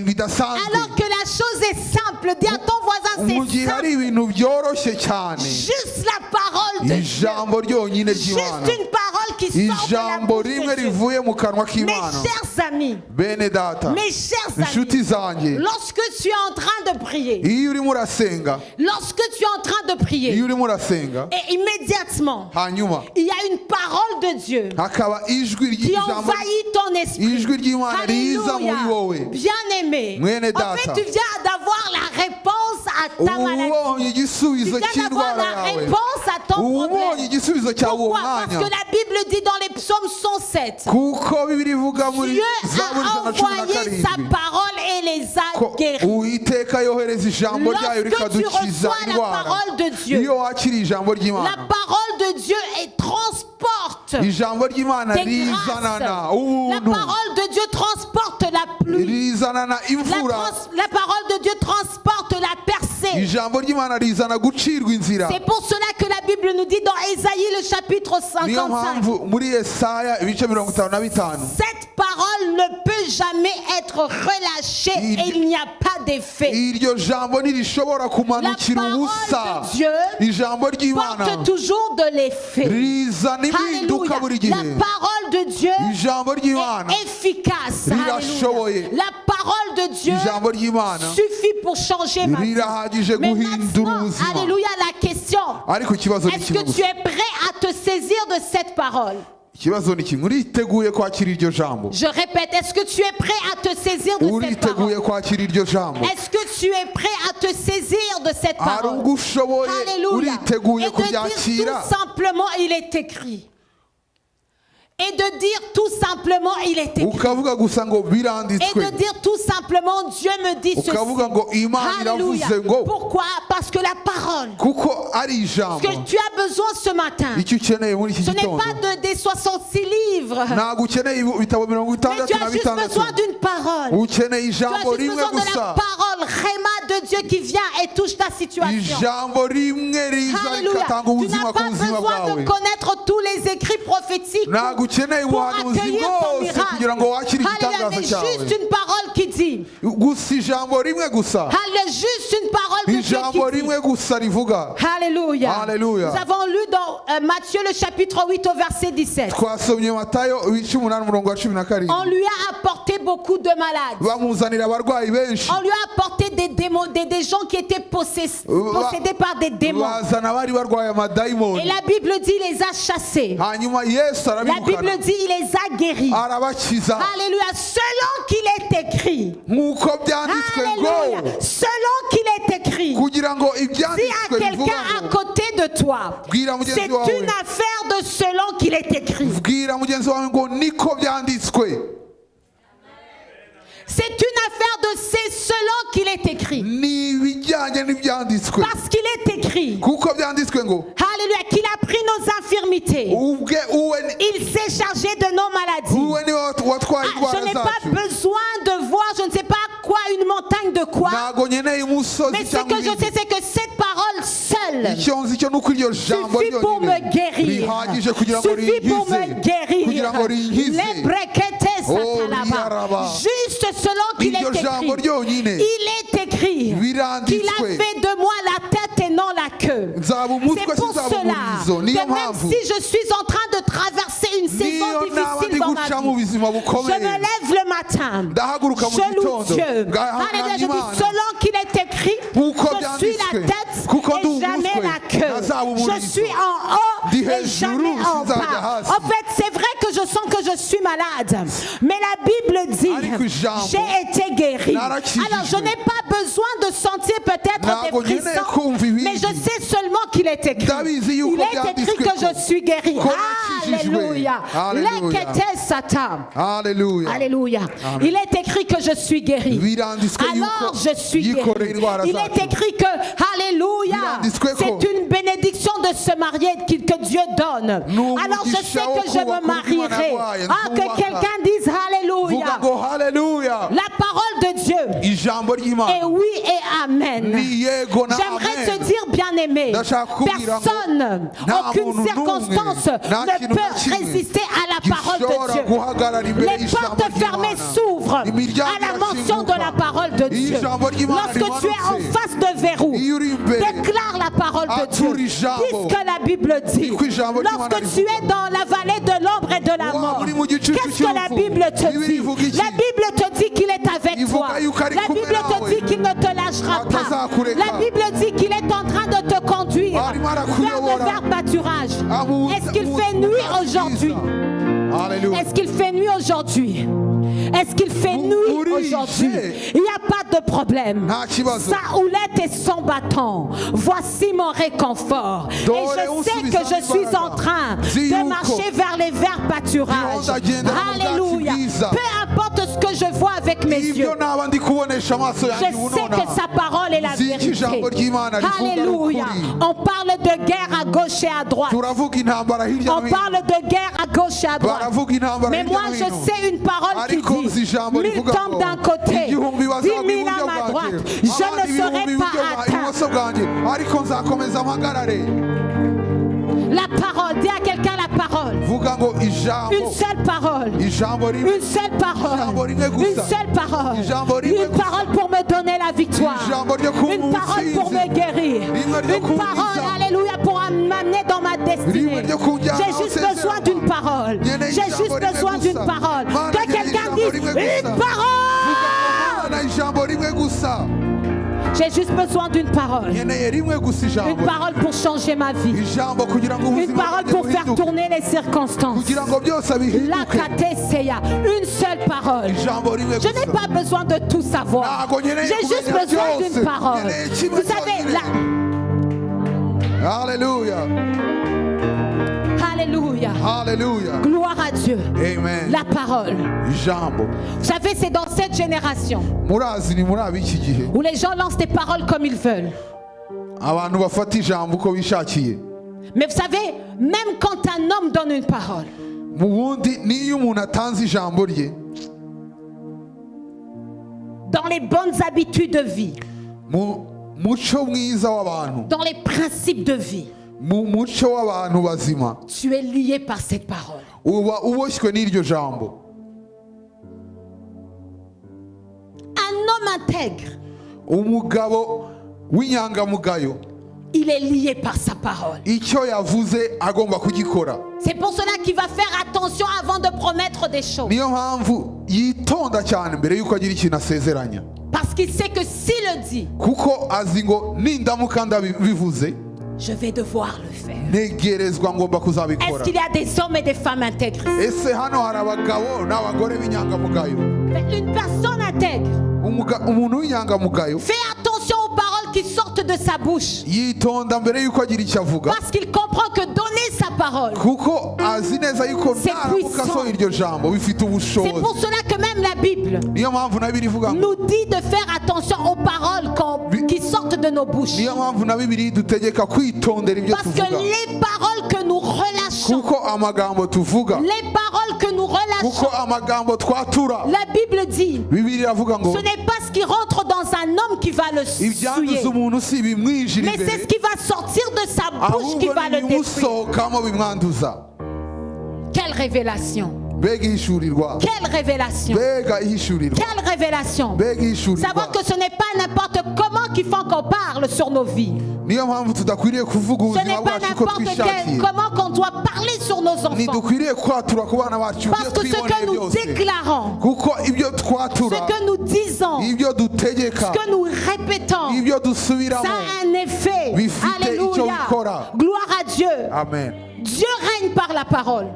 bidasanzwe Alors que la chose est simple. Dis à ton voisin, mu c'est gihe hari simple. ibintu byoroshye cyane Juste la parole de Dieu. ijambo ryonyine Juste ry'imana une parole qui sort de la ijambo bouche rimwe de Dieu. rivuye mu kanwa Mes k'imana chers amis, bene data mes chers inshuti amis, zanjye lorsque tu es en train de prier, iyo urimo urasenga lorsque tu es en train de iyo prier, urimo urasenga et immédiatement, hanyuma il y a une parole de Dieu hakaba ijwi qui ry'ijambo envahit ton esprit. ijwi ry'imana riza muri Alléluia. wowe Bien-aimé, Mwene en fait, data. tu viens d'avoir la réponse à ta maladie. ubonye Tu igisubizo viens d'avoir cy'indwara la yawe réponse à ton ubonye problème. igisubizo cyawe uwo Pourquoi? Parce mwanya que la Bible dit dans les psaumes 107, kuko bibiri ivuga muri Dieu zaburi a ijana na cumi na envoyé sa karindwi parole et les a ko guéris. uwiteka yohereza ijambo ryayo Lorsque tu rikadukiza reçois la indwara parole de Dieu, iyo wakiriye ijambo la ry'imana parole de Dieu transporte ijambo ry'imana tes rizanana grâces. La ubuntu parole de Dieu transporte la pluie. rizanana imvura La parole de Dieu transporte la percée. ijambo ry'imana rizana gucirwa inzira C'est pour cela que la Bible nous dit dans Ésaïe le chapitre niyo 55, mpamvu muri yesaya ibice 55 cette parole ne peut jamais être relâchée et il n'y a pas d'effet. iryo jambo ntirishobora La kumanukira parole ubusa de Dieu ijambo ry'imana porte toujours de l'effet. rizana impinduka Alléluia. buri gihe La parole de Dieu ijambo ry'imana est efficace. rirashoboye. Alléluia. La parole de Dieu ijambo ry'imana suffit pour changer ma vie. rirahagije Mais guhindura maintenant, ubuzima alléluia, la question, ariko ikibazo ni est-ce kimwe que tu gusa es prêt à te saisir de cette parole? ikibazo ni kimwe uriteguye kwakira iryo jambo Je répète, est-ce que tu es prêt à te saisir de cette parole? uriteguye kwakira iryo jambo Est-ce que tu es prêt à te saisir de cette hari parole? ubwo ushoboye Alléluia. uriteguye Et de dire kubyakira tout simplement, il est écrit. Et de dire tout simplement, il est écrit. ukavuga gusa ngo Et biranditswe de dire tout simplement, Dieu me dit ceci. ukavuga ngo imana Alléluia. iravuze ngo Pourquoi? Parce que la parole kuko ari ijambo que tu as besoin ce matin, icyo ukeneye muri iki ce n'est gitondo pas des 66 livres, ntabwo ukeneye ibitabo mais tu 66 as juste besoin d'une parole. ukeneye Tu as ijambo juste rimwe besoin de la gusa parole, Réma de Dieu qui vient et touche ta situation. ijambo rimwe riza Alléluia. rigatanga Tu ubuzima n'as ku pas buzima besoin bwawe de connaître tous les écrits prophétiques ntabwo ukeneye pour ubuhanuzi accueillir ton bwose kugira ngo miracle. wakire Alléluia, igitangaza mais cyawe juste une parole qui dit. gusa ijambo rimwe gusa Alléluia, juste une parole de Dieu ijambo qui dit. rimwe gusa rivuga Alléluia. Alléluia. Nous avons lu dans Matthieu le chapitre 8 au verset 17. twasomye matayo ibice 8 umurongo wa 17 On lui a apporté beaucoup de malades. bamuzanira abarwayi benshi On lui a apporté des démons, des gens qui étaient possédés par des démons. bazana bari barwaye Et amadayimoni la Bible dit il les a chassés. hanyuma yesu La Bible arabirukana dit il les a guéris. arabakiza Alléluia. Selon qu'il est écrit. nk'uko byanditswe Alléluia. ngo Selon qu'il est écrit. kugira ngo Dis à ibyanditswe bivuga quelqu'un à ngo côté de toi. bwira mugenzi C'est wawe une affaire de selon qu'il est écrit. bwira mugenzi wawe ngo niko byanditswe C'est une affaire de c'est selon qu'il est écrit. ni ibijyanye n'ibyanditswe Parce qu'il est écrit. kuko byanditswe ngo Alléluia. Qu'il a pris nos infirmités. ubwe uwe Il s'est chargé de nos maladies. uwe niwe watwaye Je indwara n'ai pas zacu besoin de voir, je ne sais pas quoi, une montagne de quoi. ntabwo nkeneye umusozi Mais ce cyangwa que je sais, c'est que cette parole seule icyo nzi cyo ni uko iryo jambo suffit pour me ryonyine guérir. rihagije kugira ngo Suffit pour me rinkize kugira ngo guérir. rinkize Les brequettes Oh, satalaba. riaraba. Juste selon qu'il iryo est jambo écrit. ryonyine Il est écrit qu'il a biranditswe fait de moi la tête et non la queue. nzaba umutwe C'est pour sinzaba cela umurizo. que Niyo même mpamvu si je suis en train de traverser une saison niyo naba ndi difficile dans ma guca mu vie, buzima je me bukomeye lève le matin. ndahaguruka mu Je loue gitondo Dieu. ngahamya Alléluia, je dis Imana selon qu'il est écrit, Nk'uko je suis la byanditswe, tête kuko ndi et jamais umutwe, la queue. ntazaba Je umurizo. suis en haut Ndi et hejuru, jamais en sinzajya bas. hasi. En fait, c'est vrai que je sens que je suis malade, mais la Bible dit, Ariko ijambo, j'ai été guéri. narakijijwe. Alors je n'ai pas besoin de sentir peut-être Ntabwo des nkeneye frissons, kumva ibindi. mais je sais seulement qu'il est écrit. Ndabizi yuko Il est écrit byanditswe que je suis guéri. ko nakijijwe. Alléluia. Alléluia. Lekete Satan. haleluya Alléluia. Amen. Il est écrit que je suis guéri. biranditswe Alors yuko je suis yikoreye guéri. indwara Il est zacu. écrit que, Alléluia, Biranditswe ko c'est une bénédiction de se marier que Dieu donne. N'umugisha Alors je sais wo que je kubaka me marierai. umwana wayo, Ah, que nzubaka. quelqu'un dise vuga Alléluia. ngo haleluya La parole de Dieu ijambo est ry'Imana oui et amen. ni yego na J'aimerais te amen dire, bien-aimé, Ndashaka kukubwira ngo personne, nta aucune muntu n'umwe, circonstance nta ne kintu na peut kimwe résister à la parole gishobora de Dieu. guhagarara imbere Les y'ijambo portes fermées ry'Imana. s'ouvrent Imiryango à la mention de irakinguka. la parole de Dieu. Ijambo ry'Imana Lorsque tu es en rimanutse. face de verrou, Iyo uri imbere, déclare la parole de atura Dieu. ijambo. Dis ce que la Bible dit. Niko ijambo ry'Imana Lorsque tu es dans la vallée de l'ombre et de la Waba mort, uri mu gicucu qu'est-ce que la cy'urupfu? Bible te Bibiliya dit? ivuga iki? La Bible te dit qu'il est avec Ivuga toi. yuko ari La kumwe Bible te nawe. dit qu'il ne te lâchera pas. Atazakureka. La Bible dit qu'il est en train de te conduire Arimo vers arakuyobora. de verts pâturages. Amu- Est-ce qu'il mu- fait mu nuit bwatsi aujourd'hui? bwiza. Haleluya. Est-ce qu'il fait nuit aujourd'hui? Est-ce qu'il fait nuit burije. aujourd'hui? Il n'y a pas de problème. Nta kibazo. Sa houlette est son bâton. Voici mon réconfort. Et Dore je sais unsubiza que je suis imbaraga. en train Zi de yuko marcher vers les verts pâturages. Ndiho ndagendera mu bwatsi Alléluia. bwiza. Peu importe ce que je vois avec mes yeux. ibyo naba ndi kubonesha amaso yanjye Je ubu sais que nonaha. sa parole est la Nzi ko vérité. ijambo ry'Imana rivuga Alléluia. ukuri. On parle de guerre à gauche et à droite. turavuga intambara hirya On no hino parle de guerre à gauche et à droite. baravuga intambara Mais hirya moi, no je hino. sais une parole qui Ariko nzi dit ijambo 1000 rivuga tombent ngo d'un côté, 10,000 10 bazagwa 000 iburyo à ma bwanjye, droite. abandi Je ne serai ibihumbi pas atteint. ibumoso bwanjye ariko nzakomeza mpagarare. La parole, dis à quelqu'un la parole. vuga ngo ijambo Une seule parole. ijambo rimwe Une seule parole. Ijambo rimwe gusa. Une seule parole. Ijambo rimwe Une gusa. parole pour me donner la victoire. Ijambo ryo kumpa Une parole pour me ubutsinzi. guérir. Rimwe ryo Une kunkiza. parole, alléluia, pour m'amener dans ma destinée. Rimwe ryo kunjyana J'ai aho juste nsezerana. besoin d'une parole. Nkeneye J'ai ijambo juste rimwe besoin d'une gusa. parole. Mana, Que nkeneye quelqu'un ijambo dise rimwe une gusa. parole. Mana, ijambo rimwe gusa. J'ai juste besoin d'une parole. nkeneye rimwe gusa Une ijambo parole pour changer ma vie. ijambo kugira ngo Une ubuzima parole bwanjye pour faire buhinduke. tourner les circonstances. kugira ngo byose La bihinduke. kateseya. Une seule parole. ijambo rimwe Je n'ai gusa. pas besoin de tout savoir. Ntabwo nkeneye J'ai juste kumenya besoin byose. d'une parole. Nkeneye kimwe Vous savez, cyonyine. Haleluya. Alléluia. Haleluya. Gloire à Dieu. Amen. La parole. ijambo Vous savez, c'est dans cette génération murazi ni muri ab'iki gihe où les gens lancent des paroles comme ils veulent. abantu bafata ijambo uko bishakiye. Mais vous savez, même quand un homme donne une parole, mu bundi niyo umuntu atanze ijambo rye dans les bonnes habitudes de vie, mu muco mwiza w'abantu, dans les principes de vie, mu muco w'abantu bazima, tu es lié par cette parole. uba uboshywe n'iryo jambo. Un homme intègre, umugabo w'inyangamugayo il est lié par sa parole. icyo yavuze agomba kugikora. C'est pour cela qu'il va faire attention avant de promettre des choses. niyo mpamvu yitonda cyane mbere y'uko agira ikintu asezeranya, Parce qu'il sait que s'il le dit, kuko azi ngo nindamuka ndabivuze je vais devoir le faire. ntegerezwa ngomba Est-ce kuzabikora. qu'il y a des hommes et des femmes intègres? ese hano hari abagabo n'abagore b'inyangamugayo? Une personne intègre umuntu w'inyangamugayo fait attention aux paroles qui sortent de sa bouche. yitonda mbere y'uko agira icyo avuga, Parce qu'il comprend que donner sa parole, kuko azi neza yuko C'est naramuka puissant. asohoye iryo jambo bifite c'est ubushobozi. pour cela que même la Bible niyo mpamvu na Bibiliya ivuga ngo, nous dit de faire attention aux paroles qui sortent de nos bouches. niyo mpamvu na Bibiliya idutegeka kwitondera ibyo Parce que tuvuga, les paroles que nous relâchons, kuko amagambo tuvuga, les paroles que nous relâchons, kuko amagambo twatura, la Bible dit, Bibiliya iravuga ngo ce n'est pas ce qui rentre dans un homme qui va le ibyanduza souiller, umuntu si ibimwijira mais c'est ce imbere, qui va sortir de sa bouche qui ahubwo va le détruire. n'ibimusohokamo bimwanduza. Quelle révélation! Mbega ihishurirwa, Quelle révélation! mbega ihishurirwa, Quelle révélation! mbega ihishurirwa. Savoir que ce n'est pas n'importe comment qu'il faut qu'on parle sur nos vies. niyo mpamvu tudakwiriye kuvuga Ce ubuzima n'est pas bwacu ko n'importe twishakiye. comment qu'on doit parler sur nos enfants. Ntidukwiriye kwatura ku bana bacu Parce ibyo que ce que twiboneye nous byose, déclarons, kuko ibyo ce twatura, que nous disons, ibyo dutegeka, ce que nous répétons, ibyo dusubiramo, ça a un effet. bifite icyo Alléluia. bikora. Gloire à Dieu. amen. Dieu règne par la parole.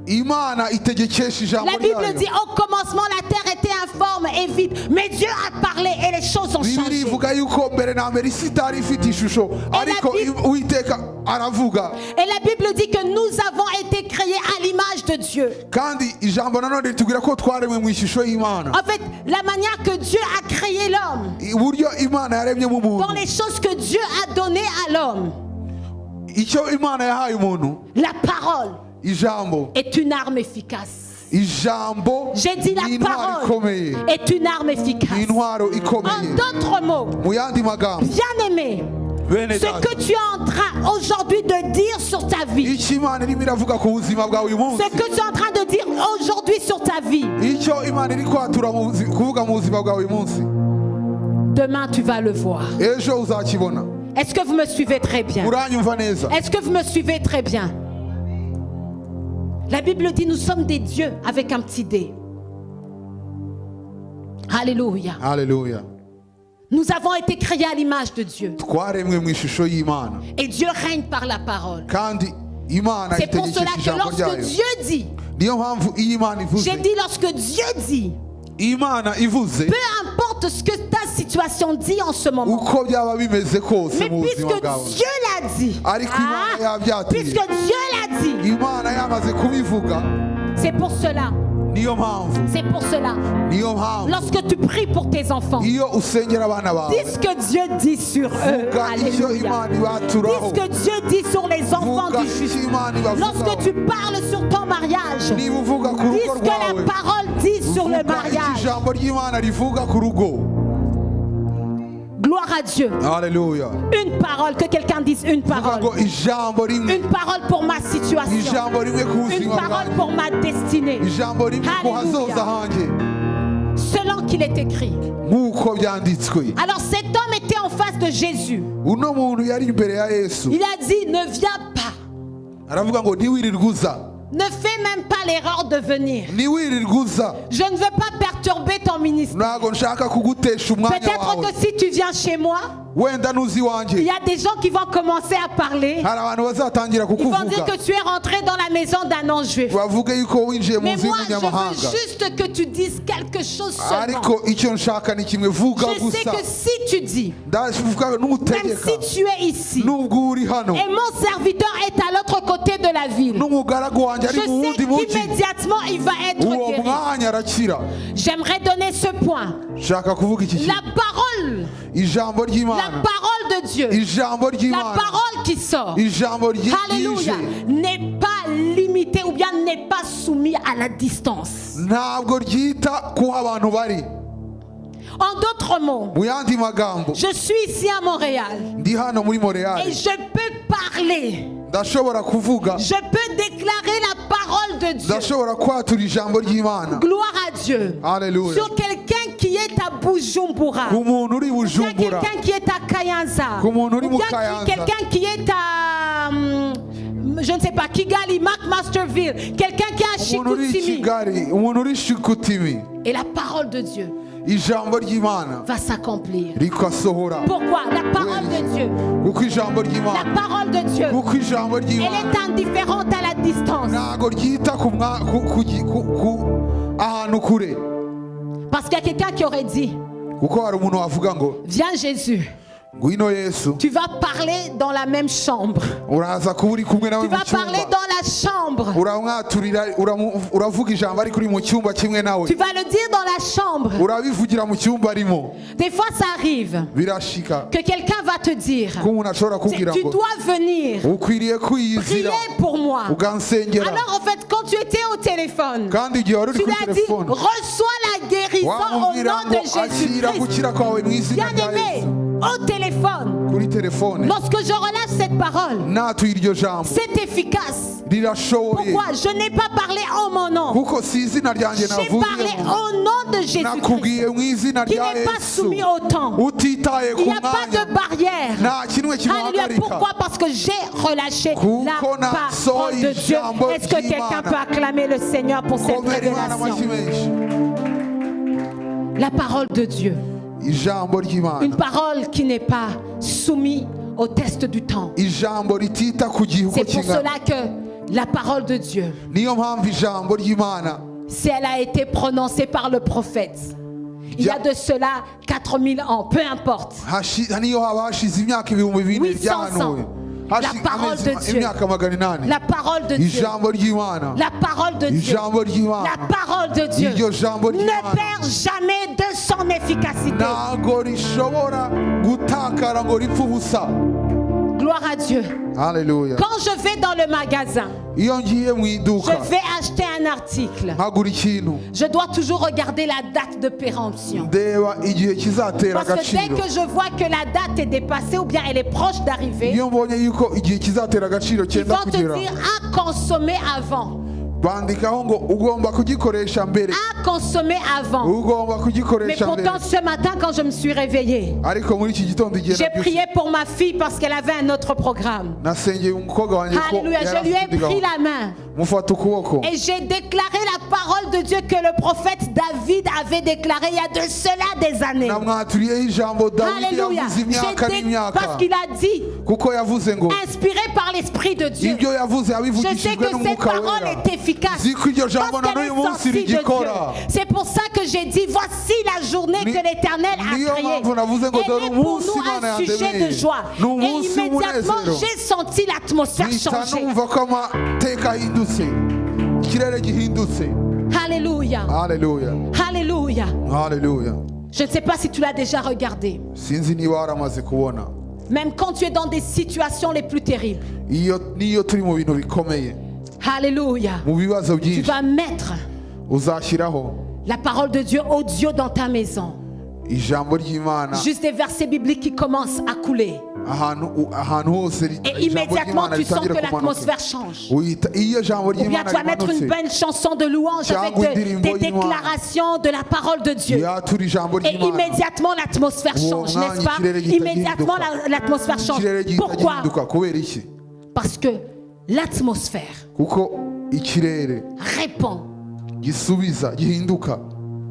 Imana itegekesha ijambo La Bible ryayo. dit au commencement la terre était informe et vide, mais Dieu a parlé et les choses ont Bibiri changé. ivuga yuko mbere na mbere isi itari ifite ishusho, ariko Uwiteka aravuga. Et la Bible dit que nous avons été créés à l'image de Dieu. Kandi ijambo nanone ritubwira ko twaremwe mu ishusho y'Imana. En fait, la manière que Dieu a créé l'homme, Uburyo Imana yaremye mu dans muntu, les choses que Dieu a données à l'homme, icyo Imana yahaye umuntu, la parole ijambo, est une arme efficace. ijambo J'ai dit ni la intwaro ikomeye, parole est une arme ni efficace. intwaro En ikomeye. d'autres mots, Mu yandi magambo, bien-aimé, bene ce data, que tu es en train aujourd'hui de dire sur ta vie, icyo Imana irimo iravuga ku buzima bwawe uyu munsi, ce que tu es en train de dire aujourd'hui sur ta vie, icyo Imana iri kwatura kuvuga mu buzima bwawe uyu munsi, demain tu vas le voir. ejo uzakibona. Est-ce que vous me suivez très bien? Uranyumva neza? Est-ce que vous me suivez très bien? La Bible dit nous sommes des dieux avec un petit d. Alléluia. Haleluya. Nous avons été créés à l'image de Dieu. Twaremwe mu ishusho y'Imana, Et Dieu règne par la parole. kandi Imana C'est pour itegekesha cela que ijambo lorsque ryayo. Dieu dit, Niyo mpamvu iyo Imana ivuze, j'ai dit lorsque Dieu dit, Imana ivuze, peu importe ce que ta situation dit en ce moment, uko byaba bimeze kose mais mu buzima puisque bwawe, Dieu l'a dit, ariko Imana yabyatuye, puisque Dieu l'a dit, Imana yamaze kubivuga, c'est pour cela, niyo mpamvu, c'est pour cela. niyo mpamvu Lorsque tu pries pour tes enfants, dis iyo usengera abana bawe, ce que Dieu dit sur eux. vuga icyo Alléluia. Imana Dis ibaturaho, ce que Dieu dit sur les enfants vuga du icyo juste. Imana ibavugaho. Lorsque tu parles sur ton mariage, Niba uvuga ku dis rugo ce que la rwawe, parole dit sur le vuga icyo mariage. ijambo ry'Imana rivuga ku rugo. Gloire à Dieu. Haleluya. Une parole, que quelqu'un dise une Vuga parole. ngo ijambo rimwe, Une parole pour ma situation. ijambo rimwe ku Une buzima parole bwanjye, pour ma destinée. ijambo rimwe ku Haleluya. hazoza hanjye, Selon qu'il est écrit. nk'uko byanditswe. Alors cet homme était en face de Jésus. Uno muntu yari imbere ya Yesu, Il a dit, ne viens pas. aravuga ngo ntiwirirwe uza, Ne fais même pas l'erreur de venir. ntiwirirwe uza, Je ne veux pas perturber ton ministère. ntabwo nshaka kugutesha umwanya Peut-être wawe. que si tu viens chez moi, Wenda nuzi il iwanjye, y a des gens qui vont commencer à parler. hari abantu bazatangira Ils vont dire kukuvuga, que tu es rentré dans la maison d'un non-juif. bavuge yuko winjiye mu Mais nzu moi, je y'umunyamahanga, veux juste que tu dises quelque chose seulement. ariko icyo nshaka ni kimwe, vuga Je sais gusa. que si tu dis, Ndavuga même n'umutegeka, si tu es ici, nubwo uri hano, et mon serviteur est à l'autre côté de la ville, n'umugaragu wanjye je ari mu sais wundi mujyi, qu'immédiatement il va être uwo guéri. mwanya arakira. J'aimerais donner ce point. Nshaka kuvuga iki La kintu, parole, ijambo la ry'Imana, parole de Dieu, ijambo la ry'Imana, parole qui sort, ijambo alléluia, ryije, n'est pas limitée ou bien n'est pas soumise à la distance. ntabwo ryita ku abantu bari. En d'autres mots, Mu yandi magambo, je suis ici à Montréal ndi hano muri Montreal, et je peux parler, ndashobora kuvuga, je peux déclarer la parole de Dieu. ndashobora kwatura ijambo ry'Imana. Gloire à Dieu. Haleluya. Sur quelqu'un qui est à Bujumbura, Ku muntu uri ou bien Bujumbura, quelqu'un qui est à Kayanza, Ku muntu uri ou mu bien Kayanza. quelqu'un qui est à je ne sais pas, Kigali, McMasterville, quelqu'un qui est à umuntu uri i Chicoutimi. Kigali, umuntu uri Shikutimi, Et la parole de Dieu ijambo ry'Imana va s'accomplir. rikasohora. Pourquoi? La parole de Dieu. Kuko ijambo La ry'Imana, parole de Dieu. kuko ijambo Elle ry'Imana est indifférente à la distance. ntabwo ryita ku ahantu kure. Parce qu'il y a quelqu'un qui aurait dit, Kuko hari umuntu wavuga ngo viens Jésus, ngwino Yesu, tu vas parler dans la même chambre. uraza kuba uri kumwe nawe Tu mu vas parler cyumba, dans la chambre. uramwaturira, uravuga ijambo ariko uri mu cyumba kimwe nawe, Tu vas le dire dans la chambre. urabivugira mu cyumba arimo. Des fois, ça arrive Birashika que quelqu'un va te dire, ko umuntu ashobora kubwira tu ngo dois venir ukwiriye kwiyizira prier pour moi. ugansengera, Alors, en fait, quand tu étais au téléphone, kandi igihe wari uri tu kuri lui as dit, telefone reçois la guérison au wamubwira nom ngo de akira Jésus-Christ. gukira kwawe mu izina rya Bien-aimé, Yesu. au téléphone, kuri telefone lorsque je relâche cette parole, natuye iryo jambo c'est efficace. rirashoboye Pourquoi? Je n'ai pas parlé en mon nom. kuko si izina ryanjye J'ai parlé navuyemo au nom de Jésus-Christ, nakubwiye mu izina qui rya n'est pas Yesu soumis au temps. utitaye Il ku n'y a pas mwanya de barrière. nta kimwe Alléluia. kimuhagarika Pourquoi? Parce que j'ai relâché la parole de Dieu. Est-ce que quelqu'un peut acclamer le Seigneur pour cette komera Imana amashyi révélation? menshi La parole de Dieu. ijambo Une ry'Imana parole qui n'est pas soumise au test du temps. ijambo ritita ku gihe uko C'est pour kingana cela que la parole de Dieu, niyo mpamvu ijambo ry'Imana si elle a été prononcée par le prophète, il y a de cela 4000 ans, peu importe. niyo haba hashize imyaka ibihumbi bine 800 ryahanuwe ans. La parole de Dieu. imyaka magana inani La parole de Dieu. ijambo ry'Imana La parole de Dieu. ijambo ry'Imana La parole de Dieu iryo jambo ne ry'Imana perd jamais de son efficacité. ntago rishobora gutakara ngo ripfe ubusa. Gloire à Dieu. Haleluya. Quand je vais dans le magasin, iyo ngiye mu je iduka vais acheter un article. nkagura ikintu Je dois toujours regarder la date de péremption. ndeba igihe kizatera Parce que dès agaciro que je vois que la date est dépassée ou bien elle est proche d'arriver, iyo mbonye yuko igihe kizatera agaciro ils cyenda vont te kugera dire à consommer avant. bandikaho ngo ugomba kugikoresha mbere À consommer avant. ugomba Mais kugikoresha mbere pourtant, ce matin, quand je me suis réveillée, ariko muri iki gitondo igihe j'ai nabyutse, prié pour ma fille parce qu'elle avait un autre programme. nasengeye umukobwa wanjye ko Alléluia, je lui ai afite pris gahunda. la main. mufata ukuboko Et j'ai déclaré la parole de Dieu que le prophète David avait déclaré il y a de cela des années. namwaturiyeho ijambo dawidi Alléluia. yavuze imyaka n'imyaka Parce qu'il a dit, kuko yavuze ngo inspiré par l'Esprit de Dieu, ibyo yavuze je sais yabivugishijwe que cette n'umwuka parole wera est efficace. nzi ko iryo jambo Parce na qu'elle n'uyu est munsi sortie de Dieu. rigikora C'est pour ça que j'ai dit, voici la journée que l'Éternel niyo a créée. mpamvu navuze ngo dore Elle est pour umunsi nous Imana un sujet yandemeye de joie. ni Et umunsi immédiatement, w'umunezero j'ai senti l'atmosphère mpita changer. numva ko amateka ahindutse ikirere gihindutse. Alléluia. Haleluya. Alléluia. Haleluya. Je ne sais pas si tu l'as déjà regardé. Sinzi niba waramaze kubona Même quand tu es dans des situations les plus terribles. niyo turi mu bintu bikomeye Alléluia. mu bibazo Tu byinshi vas mettre uzashyiraho la parole de Dieu audio dans ta maison. ijambo ry'Imana Juste des versets bibliques qui commencent à couler. ahantu hose Et immédiatement, tu sens que l'atmosphère change. iyo jambo Ou bien ry'Imana tu vas mettre une rimanutse belle chanson de louange avec des déclarations de la parole de Dieu. yatura ijambo Et ry'Imana immédiatement l'atmosphère change, n'est-ce pas? Immédiatement l'atmosphère change. ikirere gihita Pourquoi? gihinduka kubera iki Parce que l'atmosphère kuko ikirere répond gisubiza gihinduka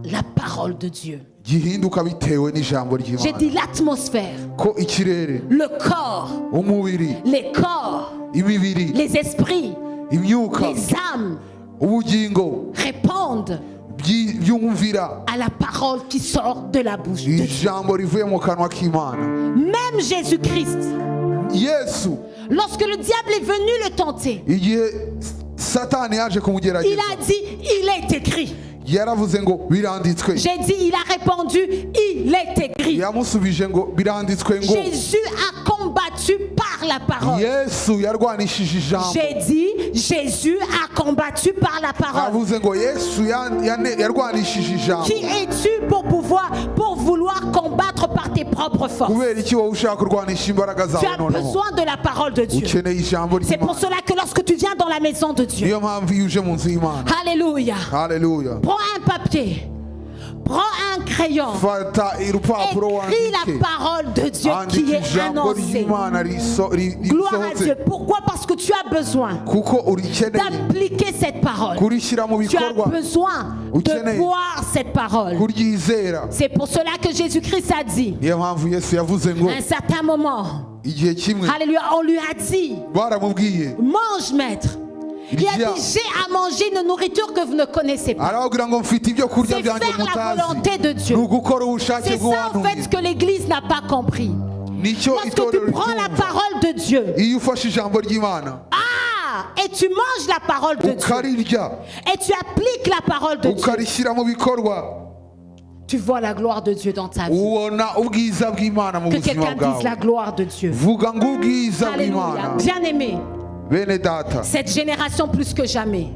la parole de Dieu. gihinduka bitewe n'ijambo J'ai ry'Imana dit l'atmosphère, ko ikirere le corps, umubiri les corps, imibiri les esprits, imyuka les âmes ubugingo répondent byumvira à la parole qui sort de la bouche de Dieu. ijambo rivuye mu kanwa k'Imana. Même Jésus-Christ, Yesu lorsque le diable est venu le tenter, igihe satani yaje il kumugerageza a dit, il est écrit. yaravuze ngo biranditswe J'ai dit, il a répondu, il est écrit. yamusubije ngo biranditswe ngo Jésus a combattu par la parole. Yesu yarwanishije ijambo J'ai dit, Jésus a combattu par la parole. yavuze ngo Yesu yarwanishije ijambo Qui es-tu pour vouloir combattre par tes propres forces? kubera iki wowe ushaka kurwanisha imbaraga Tu zawe as noneho besoin de la parole de Dieu. ukeneye ijambo C'est pour ry'Imana cela que lorsque tu viens dans la maison de Dieu, niyo mpamvu iyo uje mu nzu y'Imana Alléluia, haleluya prends un papier, prends un crayon, fata urupapuro écris la wandike parole de Dieu qui andika est ijambo annoncée. ry'Imana Gloire à risohotse Dieu. Pourquoi? Parce que tu as besoin kuko urikeneye d'appliquer cette parole. kurishyira mu Tu as bikorwa besoin de Ukeneye. voir cette parole. kuryizera C'est pour cela que Jésus-Christ a dit, niyo mpamvu Yesu yavuze ngo à un certain moment, igihe kimwe Alléluia, on lui a dit, baramubwiye mange maître. Il a Irya. dit, j'ai à manger une nourriture que vous ne connaissez pas. arababwira ngo mfite ibyo kurya C'est byanjye faire la volonté de mutazi Dieu. ni ugukora ubushake C'est ça en bw'uwantumye fait que l'Église n'a pas compris. nicyo Lorsque itorero tu prends la ritumva parole de Dieu, iyo ufashe ijambo ry'Imana et tu manges la parole de Dieu, ukarirya et tu appliques la parole de Dieu, ukarishyira mu bikorwa tu vois la gloire de Dieu dans ta vie. ubona ubwiza bw'Imana mu Que buzima quelqu'un dise la bwawe gloire de Dieu. vuga ngo ubwiza Alléluia. bw'Imana Bien aimé, bene data cette génération plus que jamais,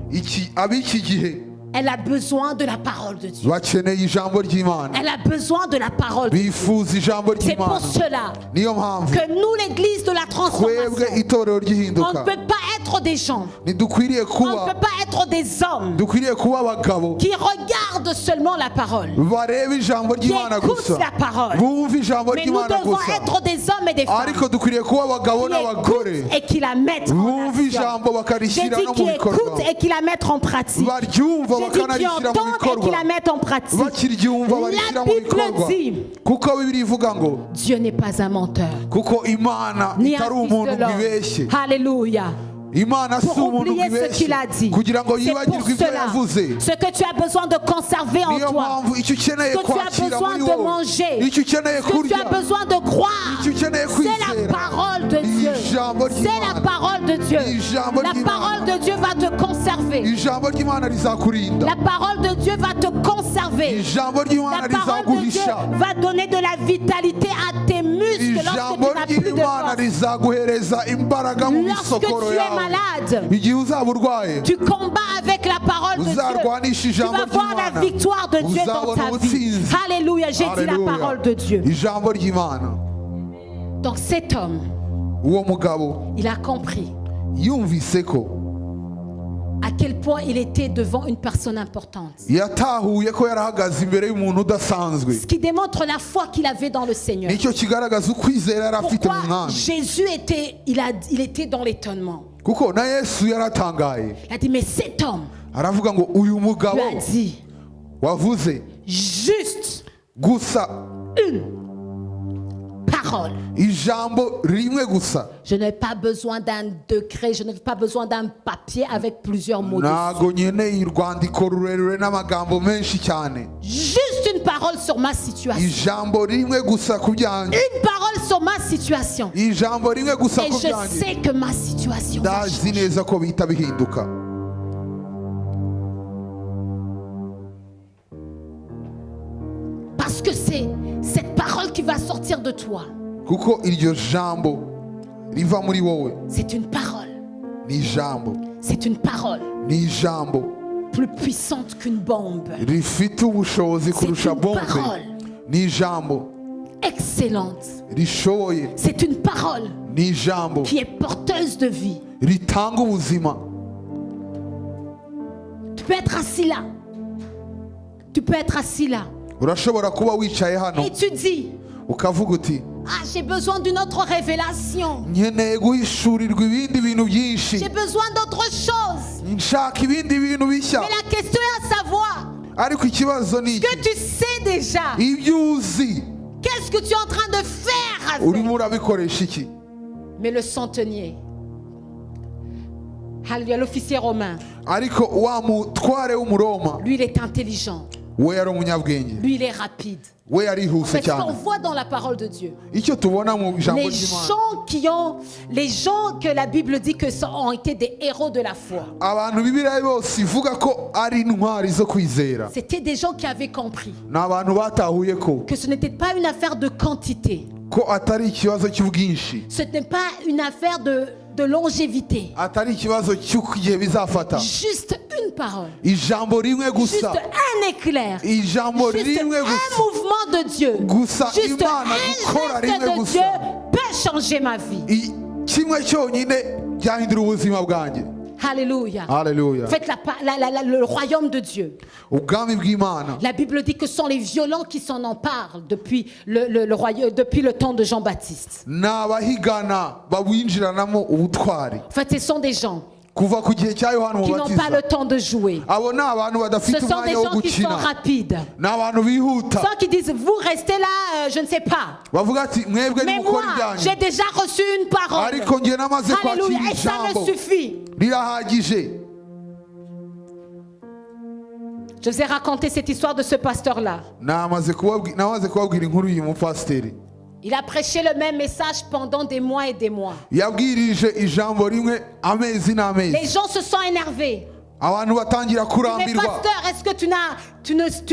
ab'iki gihe Elle a besoin de la parole de Dieu. bakeneye ijambo ry'Imana, Elle a besoin de la parole de Dieu. bifuza ijambo C'est pour ry'Imana. cela Niyo mpamvu que nous, l'église de la twebwe transformation, itorero on ry'ihinduka ne peut pas être des gens, ntidukwiriye on ne kuba peut pas être des hommes dukwiriye kuba abagabo qui regardent seulement la parole, bareba ijambo qui ry'Imana écoutent gusa, la parole. bumva ijambo Mais nous ry'Imana devons gusa, être des hommes et des femmes ariko dukwiriye kuba abagabo qui n'abagore écoutent et qui la mettent en bumva action. ijambo J'ai bakarishyira dit no qui mu bikorwa, écoutent et qui la mettent en pratique. baryumva J'ai dit qui bakanarishyira mu entendent et qui bikorwa, la mettent en pratique. bakiryumva La barishyira mu Bible bikorwa, dit, kuko Bibiliya ivuga ngo Dieu n'est pas un menteur, kuko Imana ni itari un fils umuntu de wibeshye. l'homme. Alléluia. Imana si Pour umuntu oublier ce wibeshye qu'il a dit. kugira ngo C'est yibagirwe pour ibyo cela yavuze. ce que tu as besoin de conserver en Niyo toi, mpamvu icyo ukeneye ce que tu as kwakira besoin muri de wowe, manger, icyo ukeneye ce que tu kurya, as besoin de croire, icyo ukeneye c'est la kwizera, parole de Dieu. ijambo C'est la ry'Imana. parole de Dieu. Ijambo La ry'Imana. parole de Dieu va te conserver. ijambo ry'Imana rizakurinda, La parole de Dieu va te conserver. ijambo ry'Imana La parole de Dieu rizaguhisha, va donner de la vitalité à tes muscles lorsque ijambo tu n'as plus de ry'Imana force. rizaguhereza imbaraga mu Lorsque misokoro tu es yawe. malade, Igihe uzaba urwaye tu combats avec la parole de Dieu. uzarwanisha Tu ijambo vas voir la ry'Imana, victoire de Dieu dans uzabona ta vie. ubutsinzi. Alléluia, j'ai dit la Alléluia. parole de Dieu. ijambo ry'Imana. Donc cet homme, Uwo mugabo il a compris yumvise ko, à quel point il était devant une personne importante. yatahuye ko yarahagaze imbere y'umuntu udasanzwe. Ce qui démontre la foi qu'il avait dans le Seigneur. Nicyo kigaragaza ukwizera yari afite mu Pourquoi mwami, Jésus il était dans l'étonnement. kuko na Yesu yaratangaye, Il a dit, mais cet homme aravuga ngo uyu mugabo lui a dit wavuze juste gusa une parole. ijambo rimwe gusa, Je n'ai pas besoin d'un décret, je n'ai pas besoin d'un papier avec plusieurs mots dessus. ntago nkeneye urwandiko rurerure n'amagambo menshi cyane, Juste une parole sur ma situation. ijambo rimwe gusa ku byanjye, Une parole sur ma situation. ijambo rimwe gusa Et ku je byanjye, sais que ma situation va ndazi changer. neza ko bihita bihinduka. Parce que c'est cette parole qui va sortir de toi. Kuko iryo jambo riva muri wowe C'est une parole. ni ijambo, C'est une parole ni ijambo plus puissante qu'une bombe. rifite ubushobozi kurusha une bombe, parole. ni ijambo Excellente. rishoboye, C'est une parole ni ijambo qui est porteuse de vie. ritanga ubuzima. Tu peux être assis là. Tu peux être assis là. Urashobora kuba wicaye hano Et tu dis, ukavuga uti ah, j'ai besoin d'une autre révélation. nkeneye guhishurirwa ibindi bintu byinshi, J'ai besoin d'autre chose. nshaka ibindi bintu bishya. Mais la question est à savoir, Ariko ikibazo ni iki, que tu sais déjà, ibyo uzi qu'est-ce que tu es en train de faire avec? urimo urabikoresha iki? Mais le centenier, alléluia, l'officier romain, Ariko wa mutware w'umuroma lui il est intelligent, we yari umunyabwenge, lui il est rapide. we yarihuse C'est ce qu'on cyane. voit dans la parole de Dieu. Icyo tubona mu ijambo Les ry'Imana, les gens que la Bible dit que ont été des héros de la foi, abantu Bibiliya bose ivuga ko ari intwari zo kwizera, c'était des gens qui avaient compris ni abantu batahuye ko que ce n'était pas une affaire de quantité, atari ikibazo cy'ubwinshi, ce n'est pas une affaire de longévité, atari ikibazo cy'uko igihe bizafata, juste une parole, ijambo rimwe juste gusa, un éclair, ijambo juste rimwe un gusa mouvement de Dieu, gusa, juste Imana un gukora geste rimwe de gusa, Dieu peut changer ma vie. kimwe cyonyine byahindura ubuzima bwanjye. Alléluia. Haleluya. Faites le royaume de Dieu. Ubwami bw'Imana, La Bible dit que ce sont les violents qui s'en emparent depuis le royaume, depuis le temps de Jean-Baptiste. ni abahigana babwinjiranamo ubutwari En fait, ce sont des gens kuva ku gihe cya Yohana qui n'ont pas Umubatiza. le temps de jouer. Abo ni abantu Ce badafite sont des umwanya wo gens qui sont gukina, rapides. ni abantu bihuta, Ceux qui disent, vous restez là, je ne sais pas. bavuga ati mwebwe Mais nimukora moi, ibyanyu, j'ai déjà reçu une parole. ariko njye namaze Alléluia. kwakira Et ça ijambo me suffit. rirahagije. Je vous ai raconté cette histoire de ce pasteur-là. namaze kubabwira inkuru y'uyu mupasiteri. Il a prêché le même message pendant des mois et des mois. Yabwirije ijambo rimwe amezi Les n'amezi, gens se sont énervés. abantu batangira Mais kurambirwa. pasteur, est-ce que tu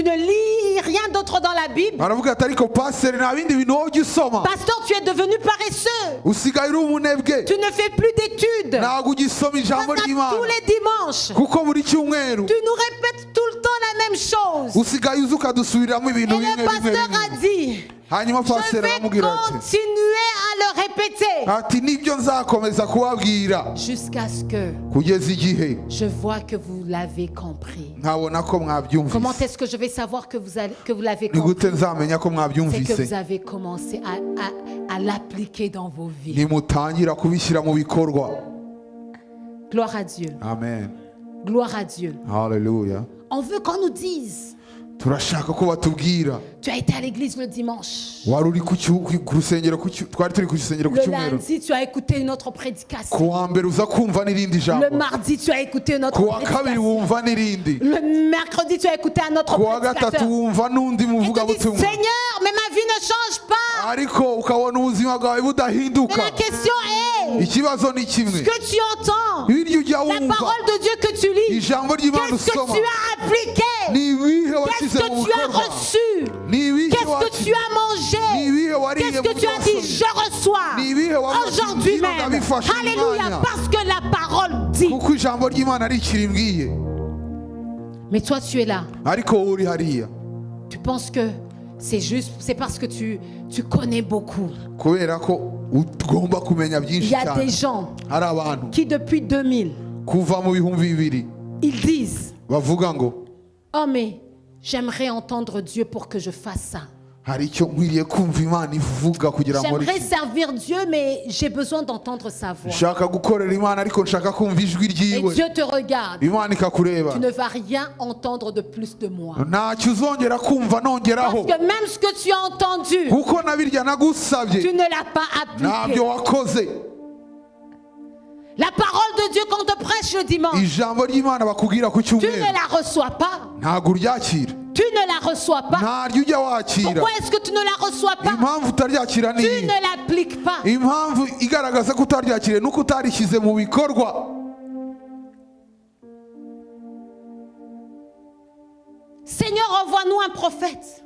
ne lis rien d'autre dans la Bible? Baravuga ati ariko pasiteri nta bindi bintu wowe ujya usoma, Pasteur, tu es devenu paresseux. usigaye uri umunebwe, Tu ne fais plus d'études. ntabwo ugisoma ijambo Parce que ry'Imana, tous les dimanches, kuko buri cyumweru tu nous répètes tout le temps la même chose. usigaye uza ukadusubiriramo ibintu Et bimwe le bimwe pasteur bimwe. a dit, Hanyuma je pasiteri vais aramubwira ati continuer à le répéter ati nibyo nzakomeza kubabwira jusqu'à ce que kugeza igihe je vois que vous l'avez compris. nkabona ko Comment mwabyumvise. est-ce que je vais savoir que vous l'avez Ni compris? gute nzamenya ko C'est que mwabyumvise? vous avez commencé à l'appliquer dans vos vies. nimutangira kubishyira mu bikorwa. Gloire à Dieu. Amen. Gloire à Dieu. Haleluya. On veut qu'on nous dise, turashaka ko batubwira tu as été à l'église le dimanche. wari uri ku rusengero, twari turi ku rusengero ku Le cyumweru, lundi, tu as écouté notre prédication. ku wa mbere uza kumva n'irindi Le jambo, mardi, tu as écouté notre ku wa kabiri prédication. wumva n'irindi, Le mercredi, tu as écouté un autre ku wa gatatu prédicateur. wumva n'undi Et tu dis, muvugabutumwa, Seigneur, mais ma vie ne change pas. ariko ukabona ubuzima bwawe Mais budahinduka. la question est, Ikibazo ni ce kimwe, que tu entends, hirya ujya la wumva parole de Dieu que tu lis, ijambo ry'Imana qu'est-ce que usoma, tu as appliqué? ni ibihe Qu'est-ce washyize mu que tu as bikorwa, reçu? ni ibihe Qu'est-ce que waki- tu as mangé? ni ibihe wariye Qu'est-ce que mu tu as dit? byose. Je reçois Ni ibihe wavuze aujourd'hui uti, même. ndabifashe Alléluia, umwanya. parce que la parole dit. kuko ijambo ry'Imana ari ikirimbwiye. Mais toi, tu es là. Ariko wowe uri hariya Tu penses que c'est juste, c'est parce que tu connais beaucoup. kubera ko ugomba kumenya Il byinshi y a des cyane. gens Hari abantu qui, depuis 2000, kuva mu bihumbi bibiri ils disent, bavuga ngo oh mais j'aimerais entendre Dieu pour que je fasse ça. hari icyo nkwiriye kumva Imana ivuga kugira ngo J'aimerais servir Dieu, mais j'ai besoin d'entendre sa voix. nshaka gukorera Imana ariko nshaka kumva ijwi Et ryiwe. Dieu te regarde. Imana ikakureba, Tu ne vas rien entendre de plus de moi. ntacyo uzongera kumva nongeraho, Parce que même ce que tu as entendu, kuko na birya nagusabye tu ne l'as pas appliqué. ntabyo wakoze. La parole de Dieu qu'on te prêche le dimanche, Ijambo ry'Imana bakubwira ku tu ne cyumweru la reçois pas. ntabwo uryakira, Tu ne la reçois pas. ntaryo ujya wakira. Pourquoi est-ce que tu ne la reçois pas? Impamvu utaryakira ni Tu iyi, ne l'appliques pas. impamvu igaragaza ko utaryakiriye nuko utarishyize mu bikorwa. Seigneur, envoie-nous un prophète.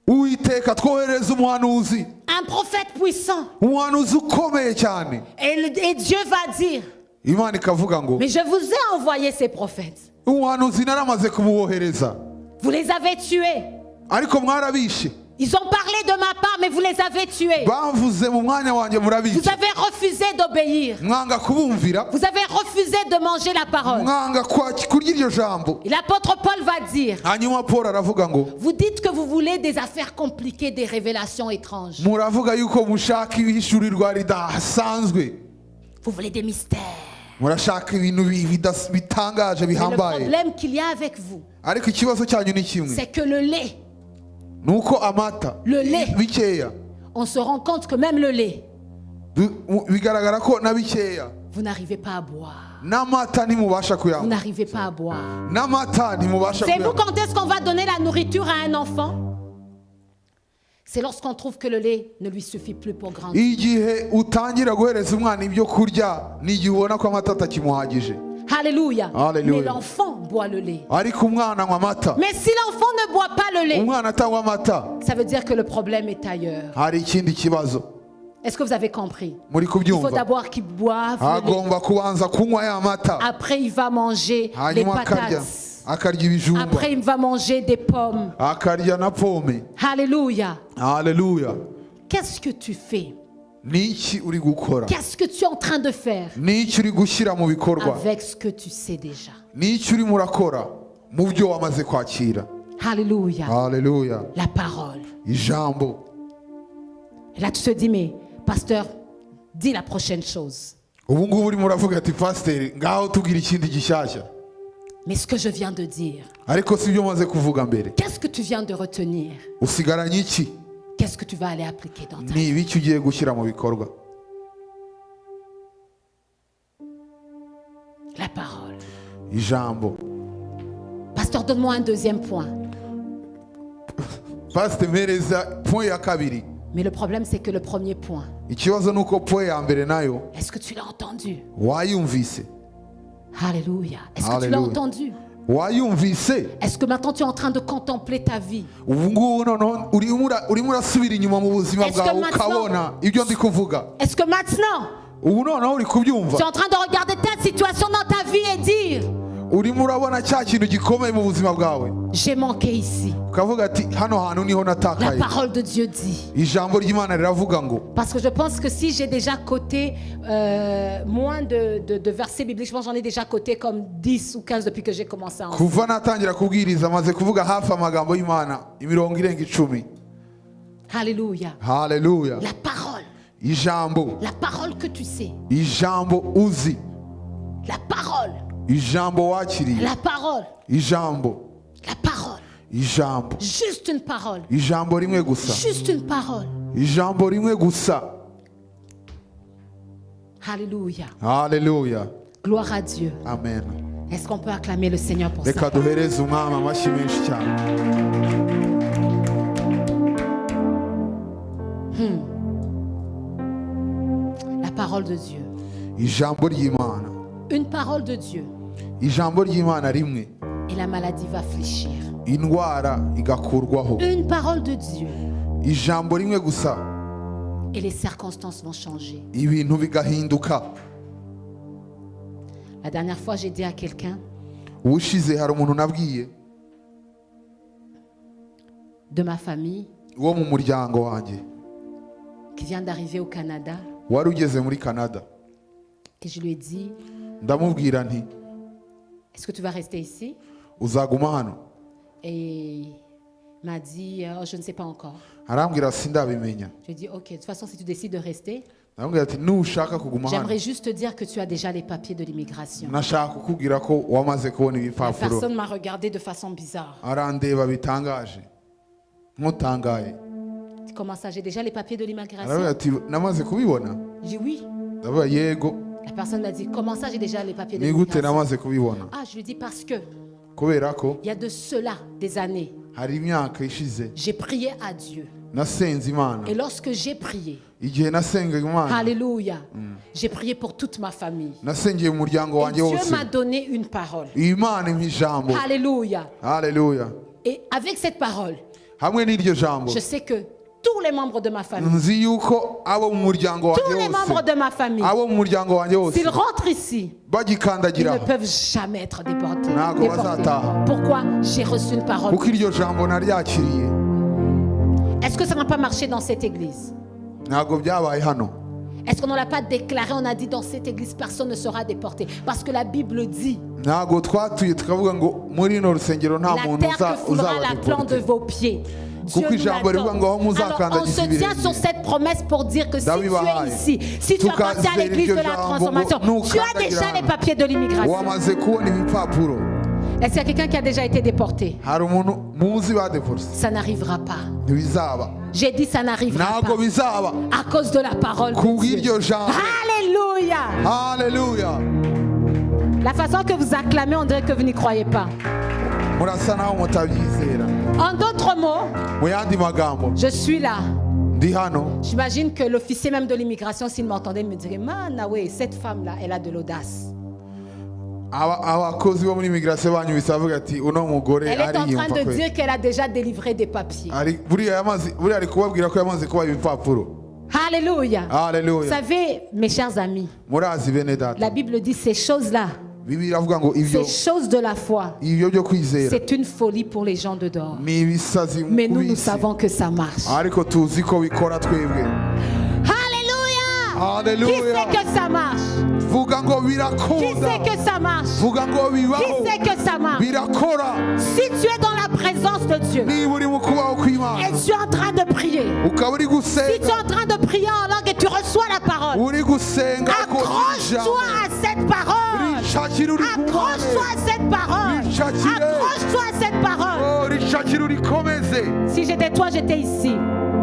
Uwiteka twohereza umuhanuzi, Un prophète puissant. umuhanuzi ukomeye cyane. Et Dieu va dire, Imana ikavuga ngo mais je vous ai envoyé ces prophètes. umuhanuzi naramaze kumubohereza, Vous les avez tués. ariko mwarabishe. Ils ont parlé de ma part, mais vous les avez tués. Bamvuze mu mwanya wanjye Vous murabica, avez refusé d'obéir. mwanga kubumvira, Vous avez refusé de manger la parole. mwanga kurya iryo jambo. Et l'apôtre Paul va dire, Hanyuma Paul aravuga ngo vous dites que vous voulez des affaires compliquées, des révélations étranges. muravuga yuko mushaka ibihishurirwa ridasanzwe, Vous voulez des mystères. murashaka ibintu bitangaje Mais le bihambaye, problème qu'il y a avec vous, ariko ikibazo cyanyu ni kimwe, c'est que le lait, nuko amata Le lait. bikeya, on se rend compte que même le lait, bigaragara ko na bikeya, vous n'arrivez pas à boire. n'amata ntimubasha Vous kuyanywa, n'arrivez pas à boire. n'amata ntimubasha Savez-vous kuyanywa. quand est-ce qu'on va donner la nourriture à un enfant? C'est lorsqu'on trouve que le lait ne lui suffit plus pour grandir. Igihe utangira guhereza umwana ibyo kurya ni igihe ubona ko amata atakimuhagije, Alléluia. Alléluia. Mais l'enfant boit le lait. ariko umwana anywa amata. Mais si l'enfant ne boit pas le lait, Umwana atanywa amata ça veut dire que le problème est ailleurs. hari ikindi kibazo. Est-ce que vous avez compris? Muri Il faut kubyumva, d'abord qu'il boive le lait. agomba kubanza kunywa ya mata, Après, il va manger les hanyuma akarya patates. ibijumba, Après, il va manger des pommes. akarya na pome. Alléluia. Haleluya. Qu'est-ce que tu fais? Niki uri gukora, Qu'est-ce que tu es en train de faire niki uri gushyira mu bikorwa, avec ce que tu sais déjà? niki uri murakora mu byo wamaze kwakira. Alléluia. Haleluya. La parole. Ijambo. Et là, tu te dis, mais pasteur, dis la prochaine chose. Ubu ngubu urimo uravuga ati pasiteri ngaho tubwira ikindi gishyashya, Mais ce que je viens de dire, ariko si byo maze kuvuga mbere. qu'est-ce que tu viens de retenir? Usigaranye iki? Qu'est-ce que tu vas aller appliquer dans ta vie? Ni ibiki ugiye gushyira mu bikorwa? La parole. Ijambo. Pasteur, donne-moi un deuxième point. Pasiteri mpereza point ya kabiri. Mais le problème, c'est que le premier point, Ikibazo ni uko point ya mbere nayo est-ce que tu l'as entendu? wayumvise. Alléluia. Est-ce que tu l'as Alléluia. entendu? wayumvise Est-ce que maintenant tu es en train de contempler ta vie? ubu ngubu noneho urimo urasubira inyuma mu buzima Est-ce que bwawe maintenant- ukabona ibyo ndi kuvuga Est-ce que maintenant ubu noneho uri kubyumva tu es en train de regarder ta situation dans ta vie et dire urimo urabona cya kintu gikomeye mu buzima bwawe j'ai manqué ici? ukavuga ati hano hantu niho La natakaye parole de Dieu dit. ijambo ry'imana riravuga ngo Parce que je pense que si j'ai déjà coté moins de versets bibliques, je pense que j'en ai déjà coté comme 10 ou 15 depuis que j'ai commencé à enseigner. kuva natangira kubwiriza amaze kuvuga hafi amagambo y'imana imirongo irenga 10. Alléluia. haleluya La parole. ijambo La parole que tu sais. ijambo uzi La parole. ijambo wakiriye La parole. ijambo La parole. ijambo Juste une parole. ijambo rimwe gusa Juste une parole. ijambo rimwe gusa Alléluia. haleluya Gloire à Dieu. amen Est-ce qu'on peut acclamer le Seigneur pour ça? reka duhereze umwami amashyi menshi cyane La parole de Dieu. ijambo ry'imana Une parole de Dieu. ijambo ry'imana rimwe Et la maladie va fléchir. indwara igakurwaho Une parole de Dieu. ijambo rimwe gusa Et les circonstances vont changer. ibintu bigahinduka La dernière fois, j'ai dit à quelqu'un ubushize hari umuntu nabwiye de ma famille wo mu muryango wanjye qui vient d'arriver au Canada wari ugeze muri canada et je lui ai dit, ndamubwira nti est-ce que tu vas rester ici? uzaguma hano Et il m'a dit, oh, je ne sais pas encore. arambwira sindabimenya Je lui ai dit, ok, de toute façon, si tu décides de rester, ndamubwira ati nushaka kuguma hano j'aimerais juste te dire que tu as déjà les papiers de l'immigration. nashaka kukubwira ko wamaze kubona La ibipapuro personne m'a regardé de façon bizarre. arandeba bitangaje nkutangaye Il dit, comment ça, j'ai déjà les papiers de arabwira l'immigration? ati namaze kubibona J'ai dit oui. ndavuga yego La personne m'a dit, comment ça, j'ai déjà les papiers de ni gute l'immigration? namaze kubibona Ah, je lui ai dit, parce que kubera ko il y a de cela des années, hari imyaka ishize j'ai prié à Dieu. nasenze imana Et lorsque j'ai prié, igihe nasengaga imana alléluia, j'ai prié pour toute ma famille. nasengeye umuryango Et wanjye Dieu wose m'a donné une parole. imana impa ijambo Alléluia. haleluya Et avec cette parole, hamwe n'iryo jambo je sais que tous les membres de ma famille, nzi yuko abo mu muryango tous wanjye les membres wose de ma famille, abo mu muryango wanjye wose s'ils rentrent ici, ils bagikandagira ne peuvent jamais être déportés. Ntabwo déportés. bazataha. Pourquoi? J'ai reçu une parole. kuko iryo jambo naryakiriye Est-ce que ça n'a pas marché dans cette église? ntabwo byabaye hano Est-ce qu'on ne l'a pas déclaré? On a dit dans cette église, personne ne sera déporté. Parce que la Bible dit, ntabwo twatuye tukavuga ngo muri ino rusengero nta la muntu terre que foulera uzaba la plante de deporté vos pieds. Dieu Kuko nous ijambo rivuga ngo aho l'accorde. Alors muzakandagiza on se tient ibirenge. sur cette promesse pour dire que si tu es Ndabibahaye. ici, si tu appartiens à l'église de la Tukazera iryo transformation, jambo ngo tu as nukandagira déjà les hano. papiers de l'immigration. wamaze kubona ibipapuro Est-ce qu'il y a quelqu'un qui a déjà été déporté? hari umuntu muzi badeporse Ça n'arrivera pas. ntibizaba J'ai dit ça n'arrivera ntabwo pas. bizaba À cause de la parole de kubw'iryo Dieu. jambo Alléluia. haleluya La façon que vous acclamez, on dirait que vous n'y croyez pas. murasa naho mutabyizera En d'autres mots, mu yandi magambo je suis là. ndi hano J'imagine que l'officier même de l'immigration, s'il m'entendait, me dirait, man, ah ouais, cette femme-là, elle a de l'audace. abakozi bo muri immigration banyubise bavuga ati uno mugore Elle est en train ariyumva de kwe dire qu'elle a déjà délivré des papiers. buriya ari kubabwira ko yamaze kubaha ibipapuro Alléluia. Vous haleluya savez, mes chers amis, murazi bene data la Bible dit ces choses-là, bibiliya iravuga ngo ces choses de la foi, ibyo byo kwizera c'est une folie pour les gens de dehors. ni ibisazi Mais nous, nous kubisi savons que ça marche. ariko tuzi ko bikora twebwe Alléluia. Qui haleluya sait que ça marche? vuga ngo Qui birakunda sait que ça marche? vuga ngo Qui bibaho sait que ça marche? birakora Si tu es dans la présence de Dieu niba uri mu kubaho kw'imana et tu es en train de prier, ukaba uri si tu gusenga es en train de prier en langue et tu reçois la parole, uri gusenga accroche-toi à cette parole. rishakira uri Accroche-toi à cette parole. Rishakire. Accroche-toi à cette parole. rishakira urikomeze Si j'étais toi, j'étais ici.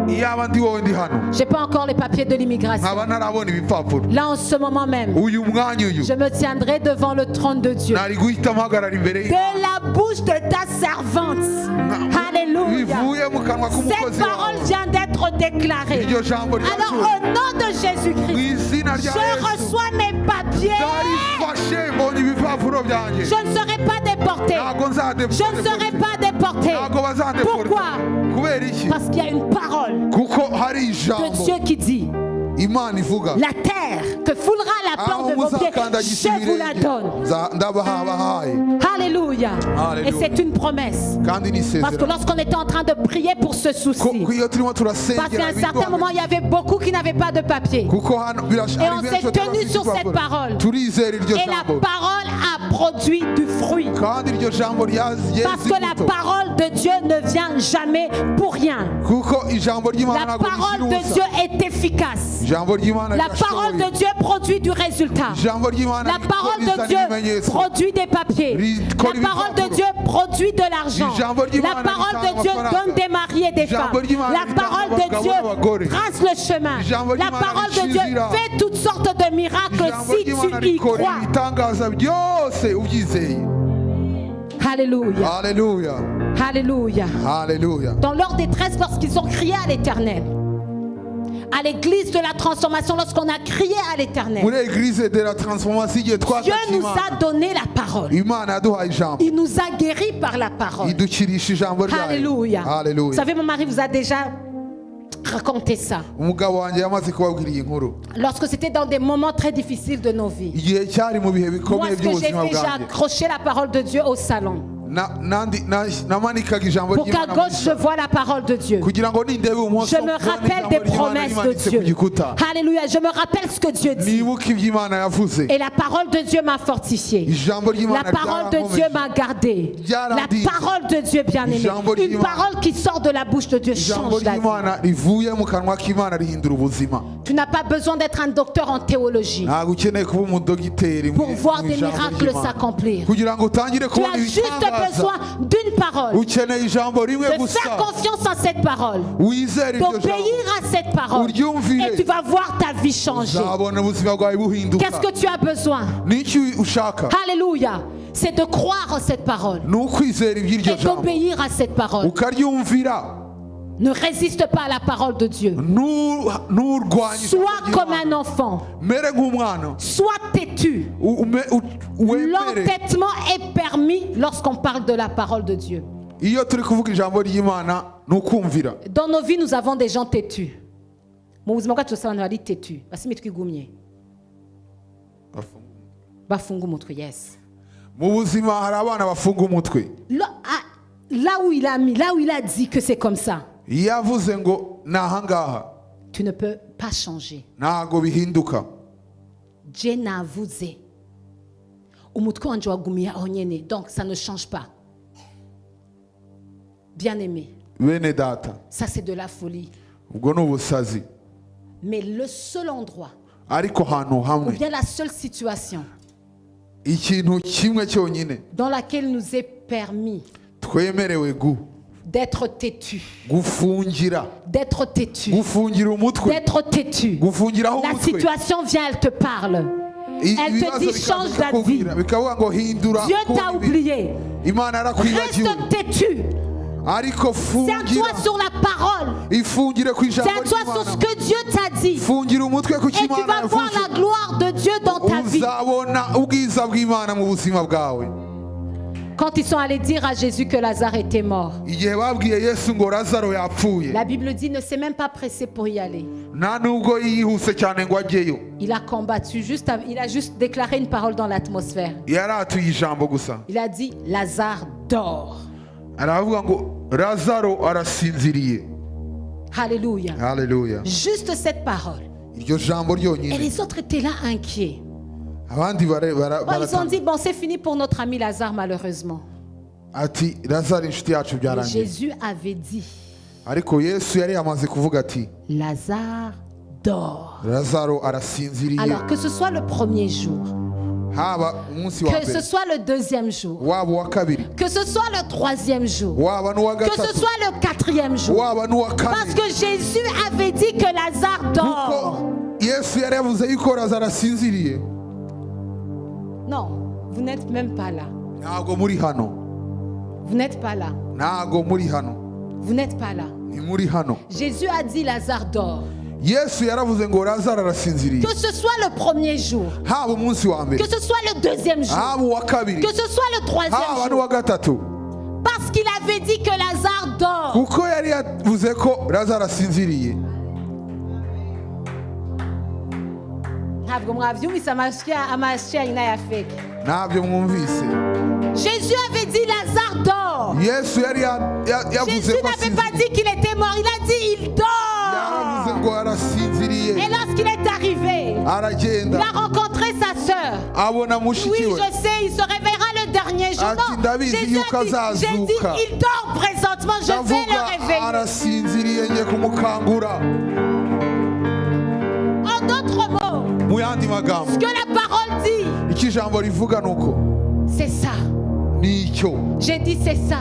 iyaba ndi wowe ndi hano J'ai pas encore les papiers de l'immigration. nkaba ntarabona ibipapuro Là, en ce moment même, uyu mwanya uyu je me tiendrai devant le trône de Dieu. nari guhita mpagarara imbere De la bouche de ta servante. Alléluia. bivuye mu kanwa Cette k'umukozi parole wawe vient d'être être déclaré. iryo jambo Alors ryacu au nom de mu Jésus-Christ, izina rya je Yesu reçois mes papiers. ndarifashe mbonye ibipapuro byanjye Je ne serai pas déporté. ntabwo Je ne serai pas déporté. ntabwo bazadeporta Pourquoi? kubera iki Parce qu'il y a une parole kuko hari de ijambo Dieu qui dit, imana ivuga la terre que foulera la porte aho de vos pieds, muzakandagisha je vous la ibirenge donne. ndabahabahaye Alléluia. Alléluia. Et c'est une promesse. kandi ni Parce que isezerano lorsqu'on était en train de prier pour ce souci, ko iyo turimo parce qu'à turasengera un certain moment, il y avait beaucoup qui n'avaient pas de papier. kuko hano Et on s'est tenu sur cette parole. turizera iryo Et la jambo parole a produit du fruit. kandi iryo jambo ryeze Parce que la imbuto parole de Dieu ne vient jamais pour rien. kuko ijambo ry'imana La ntabwo parole rishyira de ubusa Dieu est efficace. ijambo ry'imana La parole de Dieu produit du résultat. ijambo ry'imana La parole de Dieu produit des papiers. La parole de Dieu produit de l'argent. La parole de Dieu donne des maris et des femmes. La parole de Dieu trace le chemin. La parole de Dieu fait toutes sortes de miracles si tu y crois. ibitangaza byose ubyizeye Alléluia. haleluya Alléluia. haleluya Dans leur détresse, lorsqu'ils ont crié à l'Éternel, à l'église de la transformation, lorsqu'on a crié à l'Éternel, muri eglise de la transformation igihe Dieu twataka nous a imana donné la parole. imana yaduhaye ijambo Il nous a guéris par la parole. idukirisha ijambo ryayo Alléluia. Vous haleluya savez, mon mari vous a déjà raconté ça. umugabo wanjye yamaze kubabwira iyi nkuru Lorsque c'était dans des moments très difficiles de nos vies. igihe cyari mu bihe Moi, bikomeye ce que j'ai by'ubuzima fait, j'ai bwanjye accroché la parole de Dieu au salon. namanikaga ijambo Pour qu'à ry'imana gauche, je vois la parole de Dieu. kugira ngo nindebe ibumoso Je me rappelle des promesses de rimanitse Dieu. ku gikuta Alléluia. Je me rappelle ce que Dieu dit. nibuka ibyo imana yavuze Et la parole de Dieu m'a fortifié. ijambo ry'imana La parole de Dieu m'a gardé. La parole de Dieu bien-aimé. Une parole qui sort de la bouche de Dieu ijambo change la vie. ry'imana rivuye mu kanwa k'imana rihindura ubuzima Tu n'as pas besoin d'être un docteur en théologie ntabwo ukeneye kuba umudogiteri pour voir mu des ijambo miracles ry'Imana. s'accomplir. kugira ngo utangire Tu kubona as juste ibitangaza besoin d'une parole. ukeneye ijambo rimwe De gusa faire confiance en cette parole. wizere iryo jambo D'obéir à cette parole. uryumvire Et tu vas voir ta vie changer. uzabona ubuzima bwawe buhinduka Qu'est-ce que tu as besoin? n'icyo ushaka Alléluia. C'est de croire en cette parole. ni ukwizera iby'iryo Et jambo d'obéir à cette parole. ukaryumvira Ne résiste pas à la parole de Dieu. nturwanye Sois comme un enfant. mere nk'umwana Sois têtu. wemere L'entêtement est permis lorsqu'on parle de la parole de Dieu. iyo turi kuvuga ijambo ry'imana ni ukumvira Dans nos vies, nous avons des gens têtus. Mu buzima bwacu abantu bari têtu basi imitwe igumye bafunga umutwe. Yes. mu buzima hari abana bafunga umutwe Là où il a mis, là où il a dit que c'est comme ça, yavuze ngo ni ahangaha tu ne peux pas changer. ntago bihinduka Dieu navuze umutwe wanje wagumiye aho nyene, donc ça ne change pas. Bien aimé, bene data ça c'est de la folie. ubwo ni ubusazi Mais le seul endroit ariko ahantu ou hamwe bien la seule situation ikintu kimwe cyonyine dans laquelle nous est permis twemerewe d'être têtu, gufungira d'être têtu, gufungira umutwe d'être têtu. gufungiraho La umutwe situation vient, elle te parle. Elle te dit change ta vie. bikavuga ngo hindura Dieu kuba t'a ibi. oublié. imana yarakwibagiwe Reste têtu. ariko fungira Tiens-toi sur la parole. ifungire ku ijambo Tiens-toi sur ce ry'imana que Dieu t'a dit. fungira umutwe ku Et tu kimana vas voir yavuze la gloire de Dieu dans ta vie. uzabona ubwiza bw'imana mu buzima bwawe Quand ils sont allés dire à Jésus que Lazare était mort, igihe babwiye yesu ngo lazaro yapfuye la Bible dit ne s'est même pas pressé pour y aller. nta nubwo yihuse cyane ngo ajyeyo Il a combattu, il a juste déclaré une parole dans l'atmosphère. yaratuye ijambo gusa Il a dit Lazare dort. aravuga ngo lazaro arasinziriye Alléluia. haleluya Juste cette parole. iryo jambo Et ryonyine les autres étaient là inquiets. abandi Bon, ils ont baratanga dit, bon, c'est fini pour notre ami Lazare, malheureusement. ati lazaro inshuti yacu Mais byarangiye Jésus avait dit, ariko yesu yari yamaze kuvuga ati Lazare dort. lazaro arasinziriye Alors, que ce soit le premier jour, haba umunsi wa que ce mbere soit le deuxième jour, waba uwa kabiri que ce soit le troisième jour, waba n'uwa que ce gatatu soit le quatrième jour. waba n'uwa Parce kane que Jésus avait dit que Lazare dort. kuko yesu yari yavuze yuko lazaro asinziriye Non, vous n'êtes même pas là. ntago muri hano Vous n'êtes pas là. ntago muri hano Vous n'êtes pas là. ntimuri hano. Jésus a dit Lazare dort. Yesu yaravuze ngo Lazaro arasinziriye. Que ce soit le premier jour, haba umunsi wa mbere, que ce soit le deuxième jour, haba uwa kabiri, que ce soit le troisième haba jour. n'uwa gatatu, Parce qu'il avait dit que Lazare dort. kuko yari yavuze ko Lazaro asinziriye. Ntabwo mwabyumvise amashyi inayafeke. Ntabyo mwumvise. Jésus avait dit Lazare dort. Yesu yari yavuze Jésus ko n'avait pas dit qu'il était mort, il a dit il yaravuze dort. ngo arasinziriye. Et lorsqu'il est arrivé, il aragenda a rencontré sa sœur. abona Oui, mushiki we. je sais, il se réveillera le dernier jour. Ati, Non, ndabizi Jésus yuko a dit, j'ai dit, azazuka. il dort présentement, je vais ndavuga le réveiller. arasinziriye ngiye kumukangura. En d'autres mots, Mu yandi magambo, ce que la parole dit, icyo ijambo rivuga nuko c'est ça. nicyo. J'ai dit c'est ça.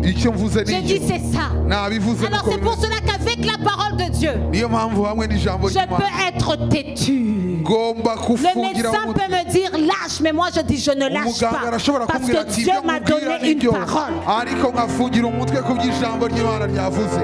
Icyo mvuze J'ai dit nicyo. c'est ça. Nabivuze Alors nuko c'est pour bimeze. cela qu'avec la parole de Dieu, Niyo mpamvu hamwe n'ijambo je ry'Imana peux être têtu. ngomba Le kufungira médecin umutwe. peut me dire lâche, mais moi je dis je ne lâche Umuganga pas. arashobora Parce kumbwira que ati Dieu ibyo m'a nkubwira donné une nibyo, parole. ariko nkafungira umutwe ku by'ijambo ry'Imana ryavuze.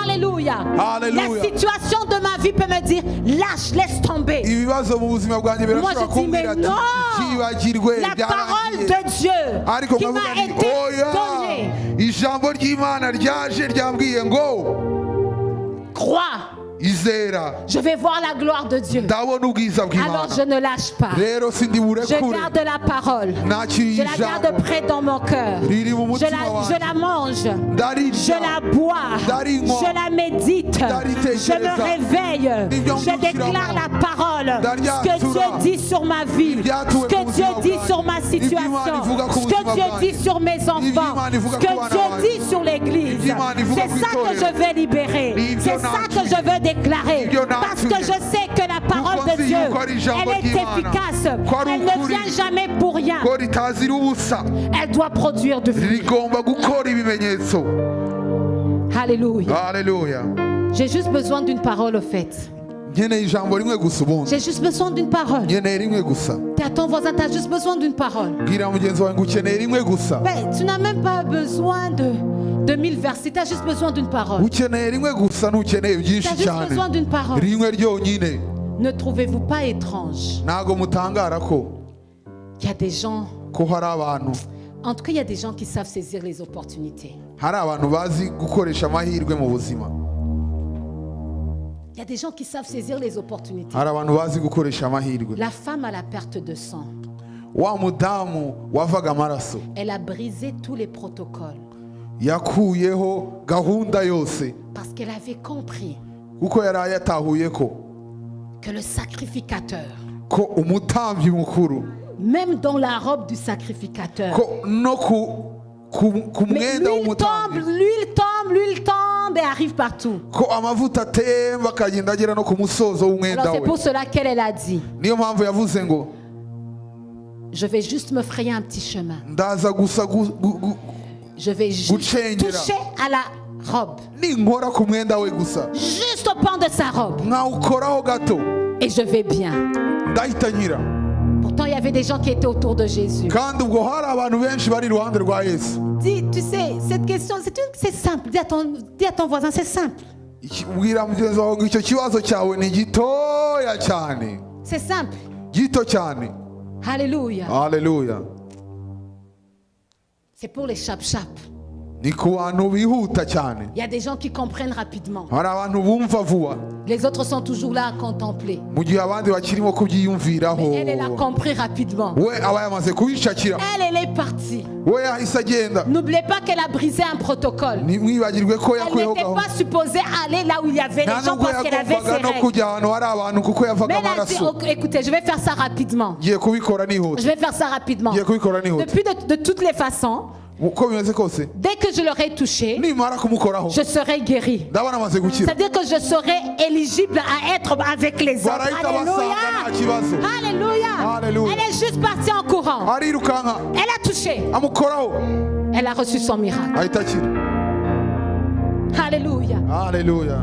Alléluia. Alléluia. La situation de ma vie peut me dire lâche, laisse tomber. Ibibazo mu buzima bwanjye Moi birashobora je dis mais kumbwira ati non. byibagirwe La parole byaragiye. de Dieu Ariko qui nkavuga m'a nti été oya, donnée. ijambo ry'Imana ryaje ryambwiye ngo Crois. izera Je vais voir la gloire de Dieu. ndabona ubwiza Alors bw'Imana. je ne lâche pas. Rero sindi Je burekure, garde la parole. nakiriye Je la garde ijambo près dans mon cœur. riri mu Je mutima la wanjye. mange. Je Ndarirya, la bois. ndarinywa, Je la médite. Je ndaritekereza, me réveille. n'ibyo Je déclare ngushyiramo, la parole. Ce que ndaryatura, Dieu dit sur ma vie. ibyatuwe Ce que ku Dieu buzima dit bwanjye, sur ma ibyo situation. Imana ivuga ku Ce que buzima Dieu bwanjye, dit sur mes enfants. Imana Ce ivuga que ku bana Dieu banjye, dit sur l'église. ibyo Imana ivuga C'est ku ça que itorero, je vais libérer. ibyo C'est ça que natuye, je veux déclarer. ibyo Parce que natuye, je sais que la parole kuko de nzi Dieu, yuko ari ijambo elle est ry'Imana, efficace. ko ari Elle ne ukuri, vient jamais pour rien. ko ritazira ubusa, Elle doit produire du fruit. rigomba gukora ibimenyetso. Alléluia. Haleluya. J'ai juste besoin d'une parole au fait. Nkeneye ijambo rimwe gusa ubundi. J'ai juste besoin d'une parole. Nkeneye rimwe gusa. T'es à ton voisin, t'as juste besoin d'une parole. Bwira mugenzi wawe ngo ukeneye rimwe gusa. Ben, tu n'as même pas besoin de 1000 versets, t'as juste besoin d'une parole. Ukeneye rimwe gusa ntukeneye T'as byinshi juste cyane. besoin d'une parole. Rimwe ryonyine. Ne trouvez-vous pas étrange Ntago mutangara ko qu'il y a des gens, hari abantu, en tout cas il y a des gens qui savent saisir les opportunités. hari abantu bazi gukoresha amahirwe mu buzima. Il y a des gens qui savent saisir les opportunités. Hari abantu bazi gukoresha amahirwe. La femme à la perte de sang, Wa mudamu wavaga amaraso elle a brisé tous les protocoles yakuyeho gahunda yose parce qu'elle avait compris kuko yari yatahuye ko que le sacrificateur, ko umutambyi mukuru même dans la robe du sacrificateur, ko no ku mais mwenda l'huile tombe, w'umutambyi l'huile tombe, l'huile tombe et arrive partout. ko amavuta atemba akagenda agera no ku musozo w'umwenda Alors c'est we. pour cela qu'elle elle a dit, Niyo mpamvu yavuze ngo je vais juste me frayer un petit chemin. ndaza gusa Je vais juste gucengera toucher à la robe, ninkora ku mwenda we gusa juste au pan de sa robe, nkawukoraho gato et je vais bien. ndahita nkira. Pourtant, il y avait des gens qui étaient autour de Jésus. Kandi ubwo hari abantu benshi bari iruhande rwa Yesu. Dis, tu sais, cette question, c'est simple. Dis à ton voisin, c'est simple. Bwira mugenzi wawe ngo icyo kibazo cyawe ni gitoya cyane, C'est simple. gito cyane. Alléluia. Haleluya. C'est pour les chap-chap. Ni ku bantu bihuta cyane. Il y a des gens qui comprennent rapidement. Hari abantu bumva vuba, Les autres sont toujours là à contempler. mu gihe abandi bakirimo kubyiyumviraho. Elle a compris rapidement. We aba yamaze kubishakira, Elle est partie. we yahise agenda. N'oubliez pas qu'elle a brisé un protocole. Ntimwibagirwe ko Elle yakuyeho n'était gahunda. pas supposée aller là où il y avait Nta les gens nubwo parce qu'elle avait ses yagombaga no règles. kujya ahantu hari abantu kuko yavaga Mais elle a dit, amaraso. ok, écoutez, je vais faire ça rapidement. Ngiye kubikora nihuta, Je vais faire ça rapidement. ngiye kubikora nihuta. Depuis de toutes les façons, uko bimeze kose dès que je l'aurai touché, nimara kumukoraho je serai guéri. ndabona amaze gukira. C'est-à-dire que je serai éligible à être avec les autres. Barahita basanga nta Alléluia. kibazo. Alléluia. Alléluia. Elle est juste partie en courant. Arirukanka Elle a touché. amukoraho Elle a reçu son miracle. ahita akira. Alléluia. Haleluya.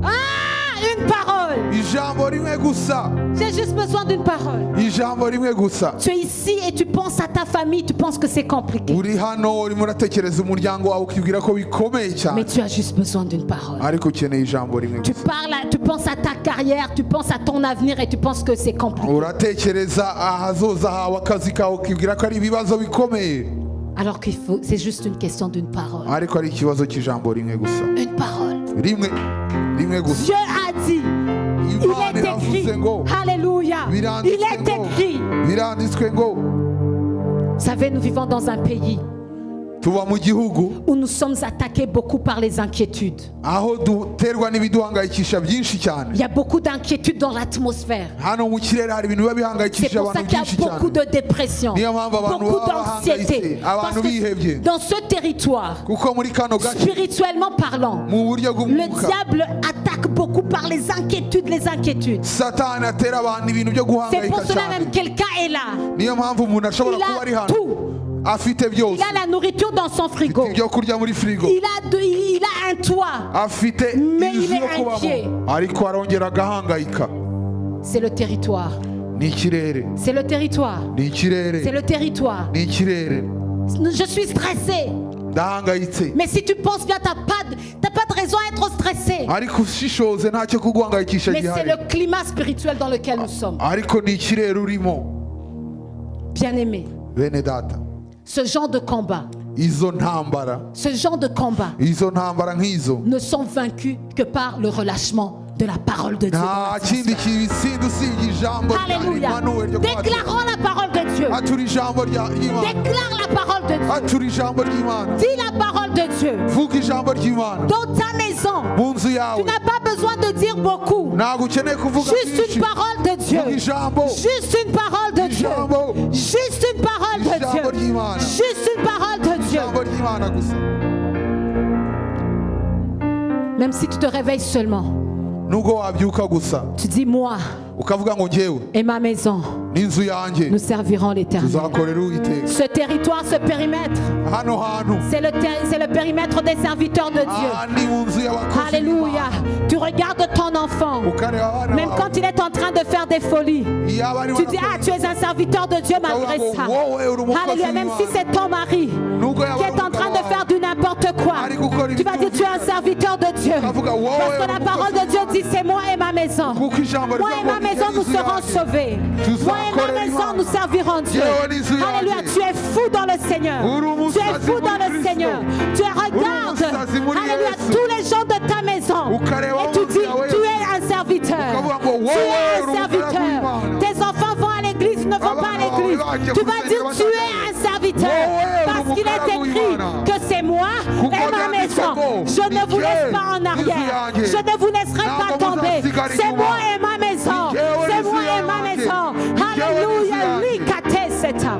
Ah, une parole. ijambo rimwe gusa J'ai juste besoin d'une parole. ijambo rimwe gusa Tu es ici et tu penses à ta famille, tu penses que c'est compliqué. uri hano urimo uratekereza umuryango wawe ukibwira ko bikomeye cyane Mais tu as juste besoin d'une parole. ariko ukeneye ijambo rimwe Tu gusa parles, tu penses à ta carrière, tu penses à ton avenir et tu penses que c'est compliqué. uratekereza ahazoza hawe akazi kawe ukibwira ko ari ibibazo bikomeye Alors qu'il faut, c'est juste une question d'une parole. ariko ari ikibazo cy'ijambo rimwe gusa Une parole. rimwe gusa Dieu a dit, il Imana est écrit, iravuze ngo Alléluia, il biranditswe est ngo écrit. biranditswe ngo Vous savez, nous vivons dans un pays tuba mu gihugu où nous sommes attaqués beaucoup par les inquiétudes. aho duterwa n'ibiduhangayikisha byinshi cyane Il y a beaucoup d'inquiétudes dans l'atmosphère. hano mu kirere hari ibintu biba C'est bihangayikishije pour ça abantu qu'il y byinshi a beaucoup cyane de dépression, niyo mpamvu abantu beaucoup baba d'anxiété. bahangayitse Parce abantu bihebye que dans ce territoire, kuko muri kano gace spirituellement parlant, mu buryo le bw'umwuka diable attaque beaucoup par les inquiétudes, les inquiétudes. satani atera abantu ibintu byo C'est pour guhangayika cela cyane même quelqu'un est là. niyo mpamvu umuntu ashobora Il kuba ari a hano tout. afite Il byose a la nourriture dans son frigo. afite ibyo kurya muri firigo Il a un toit. afite Mais il inzu est yo inquiet. kubamo ariko arongera agahangayika C'est le territoire. ni ikirere C'est le territoire. ni ikirere C'est le territoire. ni ikirere Je suis stressé. ndahangayitse Mais si tu penses bien, tu n'as pas de raison à être stressé. ariko ushishoze ntacyo kuguhangayikisha Mais c'est gihari le climat spirituel dans lequel nous sommes. ariko ni ikirere urimo Bien-aimés, bene data ce genre de combat, izo ntambara nk'izo ne sont vaincus que par le relâchement de la parole de Dieu. nta kindi kibisinda usibye ijambo Alléluia. rimanuwe ryo Déclarons la parole de Dieu. atura ijambo ry'imana Déclare la parole de Dieu. atura ijambo ry'imana Dis la parole de Dieu. vuga ijambo ry'imana Dans ta maison, mu nzu tu yawe n'as pas besoin de dire beaucoup. ntabwo ukeneye kuvuga Juste byinshi une parole de Dieu. vuga ijambo Juste une parole de Dieu. ijambo Juste une parole de ijambo Dieu. ry'imana Juste une parole de Dieu. ijambo ry'imana gusa Même si tu te réveilles seulement, nubwo wabyuka gusa tu dis moi ukavuga ngo njyewe et ma maison, n'inzu yanjye nous servirons l'Éternel. tuzakorera uwiteka Ce territoire, ce périmètre, hano hantu c'est le périmètre des serviteurs de Dieu. aha ni mu nzu y'abakozi Alléluia. Tu regardes ton enfant, ukareba abana même bawe quand il est en train de faire des folies. yaba ari Tu dis, ah, tu es un serviteur de Dieu malgré ça. Alléluia, même si c'est ton mari qui est en train de faire du n'importe quoi, tu vas dire, tu es un serviteur de Dieu. Parce que la parole de Dieu dit, c'est moi et ma maison. Moi et ma maison, nous serons sauvés. Moi et ma maison, nous servirons Dieu. Alléluia, tu es fou dans le Seigneur. Tu es fou dans le Seigneur. Tu regardes, alléluia, tous les gens de ta maison. Et tu dis, tu es un serviteur. Tu es un serviteur. Tes enfants vont à l'église, ne vont pas à l'église. Tu vas dire, tu es un serviteur. Parce qu'il est écrit que c'est moi et ma maison. Je ne vous laisse pas en arrière. Je ne vous laisserai pas tomber. C'est moi et ma maison. C'est moi et ma maison. Alléluia. Likate seta.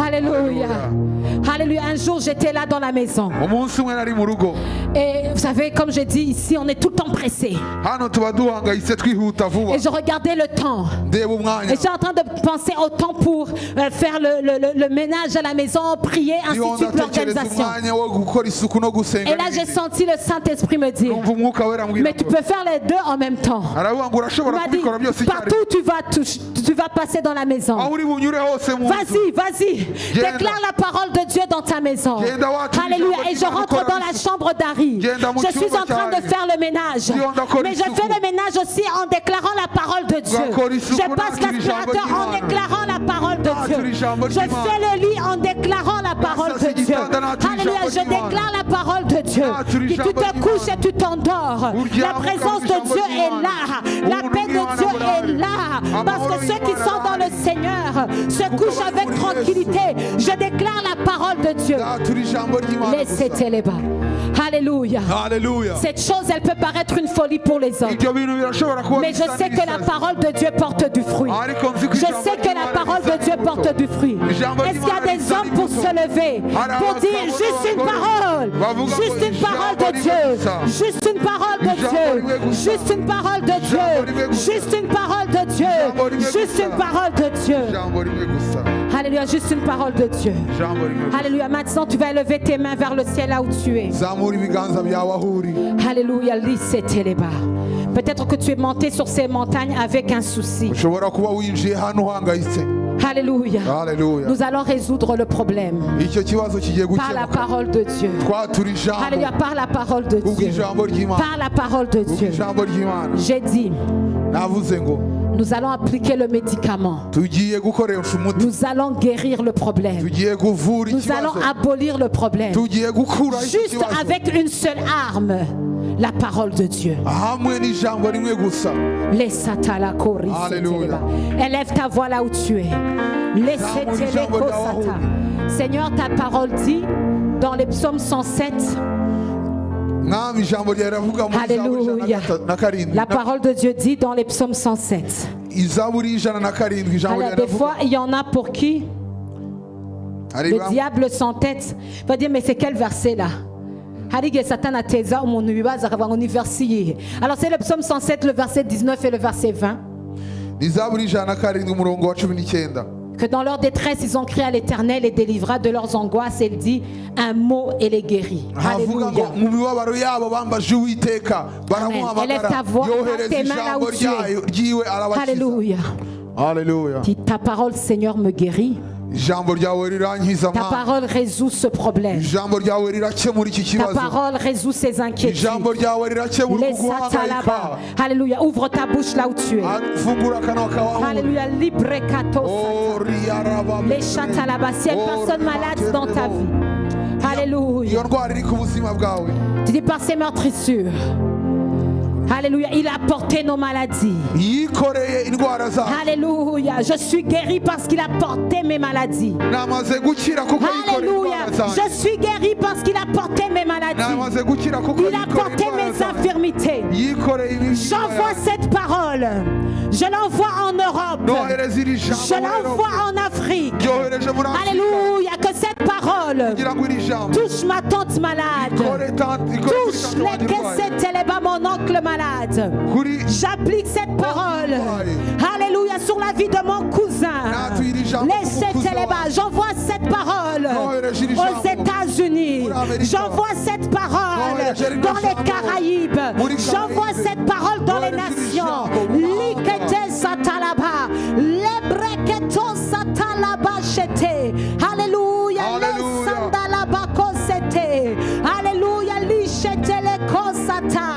Alléluia. Alléluia. Un jour, j'étais là dans la maison. umunsi umwe nari mu rugo Et vous savez, comme je dis ici, on est tout le temps pressé. hano tuba duhangayitse twihuta vuba Et je regardais le temps. ndeba umwanya Et j'étais en train de penser au temps pour faire le ménage à la maison, prier, ainsi ndiho de suite, ndatekereza l'organisation. umwanya wo gukora isuku no gusenga Et là, j'ai n'ibindi. senti le Saint-Esprit me dire, numva umwuka wera ambwira mais tu ngo peux faire les deux en même temps. aravuga ngo Il urashobora m'a dit, kubikora byose icyarimwe partout où tu vas passer dans la maison. aho uri bunyure hose mu nzu Vas-y, vas-y. Déclare la parole de Dieu dans ta maison. Alléluia. Et je rentre dans la chambre d'Harry. Je suis en train de faire le ménage. Mais je fais le ménage aussi en déclarant la parole de Dieu. Je passe l'aspirateur en déclarant la parole de Dieu. Je fais le lit en déclarant la parole de Dieu. Alléluia. Je déclare la parole de Dieu. Et tu te couches et tu t'endors. La présence de Dieu est là. La paix de Dieu est là. Parce que ceux qui sont dans le Seigneur se couchent avec tranquillité. Je déclare la parole de Dieu. turi ijambo ry'Imana Laissez-les les bas. Alléluia. Alléluia. Cette chose, elle peut paraître une folie pour les autres. ibyo bintu birashobora kuba Mais je bisa sais que la n'ibisazi. parole de Dieu porte du fruit. ariko nzi ko Je ijambo sais que la ry'Imana parole de risa Dieu n'imbuto. porte du fruit. Ijambo Est-ce qu'il y a ry'Imana des risa hommes pour n'imbuto. se lever, pour dire juste une parole, juste une parole de Dieu, juste une parole de Dieu, juste une parole de Dieu, juste une parole de Dieu, juste une parole de Dieu. ijambo rimwe gusa Alléluia, juste une parole de Dieu. ijambo rimwe gusa Alléluia, maintenant tu vas élever tes mains vers le ciel là où tu es. zamura ibiganza byawe aho uri Alléluia, lisez les bas. Peut-être que tu es monté sur ces montagnes avec un souci. ushobora kuba winjiye hano uhangayitse. Alléluia. Haleluya. Nous allons résoudre le problème Icyo kibazo kigiye par la gukemuka. parole de Dieu. Twatura Alléluia, ijambo par la parole de Dieu. kubw'ijambo ry'Imana. Par la parole de Dieu. Kubw'ijambo ry'Imana. J'ai dit, Navuze ngo nous allons appliquer le médicament. tugiye gukoresha umuti. Nous allons guérir le problème. Tugiye kuvura Nous allons ikibazo. abolir le problème. Tugiye gukura iki Juste kibazo. avec une seule arme, la parole de Dieu. Hamwe n'ijambo rimwe gusa. Laisse-ta la choriste. Alléluia. Élève ta voix là où tu es. Laisse-te les cosata. Seigneur, ta parole dit dans les psaumes 107, Mwami ijambo ryawe riravuga muri Zaburi Alléluia. 107. La parole de Dieu dit dans les psaumes 107. Izaburi 107 ijambo Alors, ryawe des riravuga. fois, il y en a pour qui Hari le bamwe- diable s'entête. Il va dire, mais c'est quel verset là? Hari igihe Satani ateza umuntu ibibazo akavuga ngo ni verset iyihe. Alors c'est le psaume 107, le verset 19 et le verset 20. Izaburi 107 umurongo wa 19. Que dans leur détresse, ils ont crié à l'Éternel et délivra de leurs angoisses. Et il dit un mot et les guérit. havuga ngo Alléluia. mu mibabaro yabo bambaje Uwiteka Élève ta baramuhamagara voix, yohereza tes mains là ijambo où tu es. ryiwe arabakiza. Alléluia. Haleluya. Dis, ta parole, Seigneur, me guérit. Ijambo ryawe rirankiza Ta Mana. parole résout ce problème. Ijambo ryawe rirakemura iki Ta kibazo. parole résout ces inquiétudes. Ijambo ryawe rirakemura Les satalaba. Alléluia. Ouvre ta bouche là où tu es. fungura akanwa kawe. Alléluia. Libre kato Oh, sata. riyaraba. Les chatalaba. S'il y a une personne malade dans ta vie. Alléluia. iyo ndwara iri ku buzima bwawe. Tu dis par ses meurtrissures. Alléluia. Il a porté nos maladies. yikoreye indwara zawe. Alléluia. Je suis guéri parce qu'il a porté mes maladies. namaze gukira kuko yikoreye Alléluia. indwara Je zanjye. suis guéri parce qu'il a porté mes maladies. namaze gukira kuko Il a yikoreye porté indwara mes zanjye. infirmités. yikoreye imizigo J'envoie yawe. cette parole. Je l'envoie en Europe. nohereza iri Je jambo l'envoie en Afrique. ryohereje muri Afurika Alléluia. Que cette parole kugira ngo iri jambo touche ma tante malade. ikore Touche les caissettes, les bas, mon oncle malade. kuri J'applique cette parole. Alléluia. Sur la vie de mon cousin. Laissez les bas. J'envoie cette parole aux États-Unis. J'envoie cette parole dans les Caraïbes. J'envoie cette parole dans les nations. Likete satalaba. Lebreketo satalaba chete. Alléluia. Les sandalaba kosete. Alléluia. Lichete le kosata.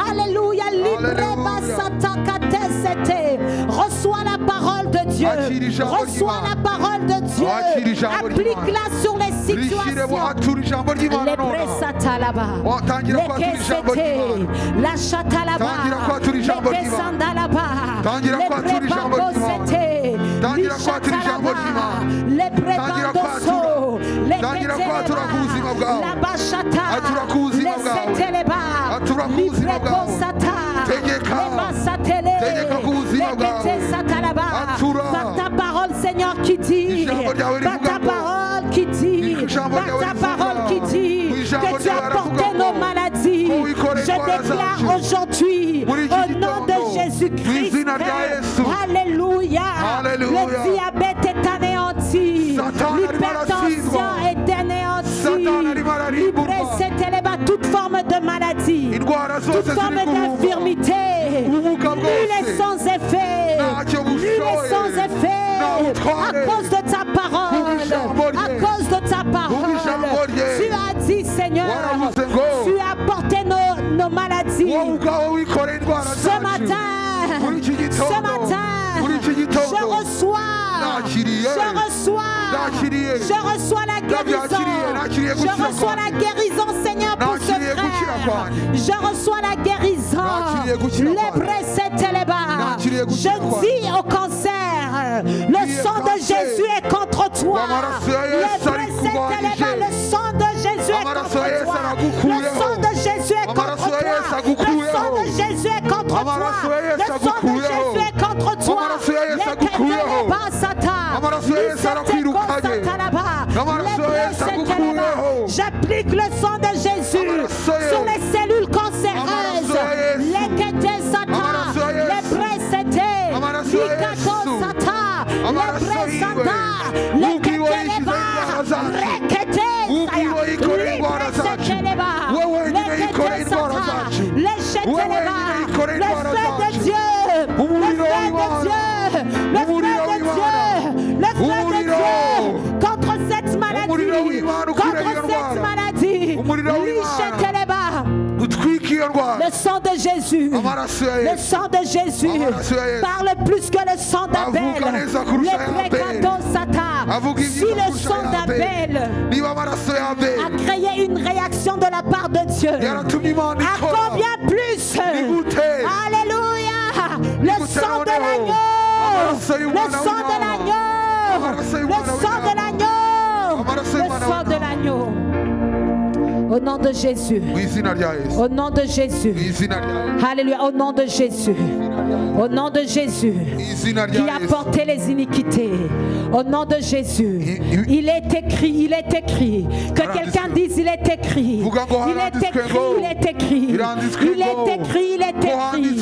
Alléluia. Libreba satakate sete. Reçois la parole de Dieu. Reçois la parole de Dieu. Applique-la sur les situations. Les presatalaba. Les kesete. La chatalaba. Les kesandalaba. Les prebakosete. Les chatalaba. Les prebandoso. Les keteleba. La bachata. Les seteleba. Les prekosata. Les basatele. Les ketesatalaba. Par ta parole, Seigneur, qui dit. Par ta parole qui dit. Par ta parole qui dit. Que tu as porté nos maladies. Je déclare aujourd'hui, au nom de Jésus-Christ, Alléluia, le diabète est anéanti, l'hypertension est anéantie, toute forme de maladie, toute forme d'infirmité, nul est sans effet, nul est sans effet, à cause de ta parole, à cause de ta parole. Tu as dit, Seigneur, tu as porté nos maladies. Ce matin, je reçois la guérison. Je reçois la guérison, Seigneur, pour ce frère. Je reçois la guérison. Les bressets et les bas. Je dis au cancer, le sang de Jésus est contre toi. Les bressets et les bas, le sang de Jésus est contre toi. Le sang de Jésus est contre toi. Le sang de Jésus est contre toi. Le sang de Jésus est contre toi. J'applique le sang de Jésus sur les cellules cancéreuses. Les kétés sata, les précédés, les katos sata, les présata, les kétés les bas, les kétés les précédés les bas, les kétés sata, les jetés les bas, le Jésus. Amaraso ya Le Yesu. sang de Jésus Amaraso ya Yesu. parle plus que le sang d'Abel. Avuga neza kurusha ya Le Abel. précato sata. Avuga Si ibyiza le kurusha sang ya Abel. d'Abel Niba amaraso ya Abel a créé une réaction de la part de Dieu, yaratumye Imana à ikora. combien plus? Nigute. Alléluia. Le sang de l'agneau. Amaraso Le y'Umwana sang de w'Imana. l'agneau. Amaraso Le y'Umwana sang de w'Imana. l'agneau. Amaraso Le y'Umwana sang de w'Imana. l'agneau. Au nom de Jésus. Mu izina rya Yesu. Au nom de Jésus. Mu izina rya Yesu. Alléluia. Au nom de Jésus. Au nom de Jésus. Mu izina Qui rya a Yesu. porté les iniquités. Au nom de Jésus. Il est écrit. Que quelqu'un dise il est écrit. Il est écrit, il est écrit. Il est écrit, il est écrit. Il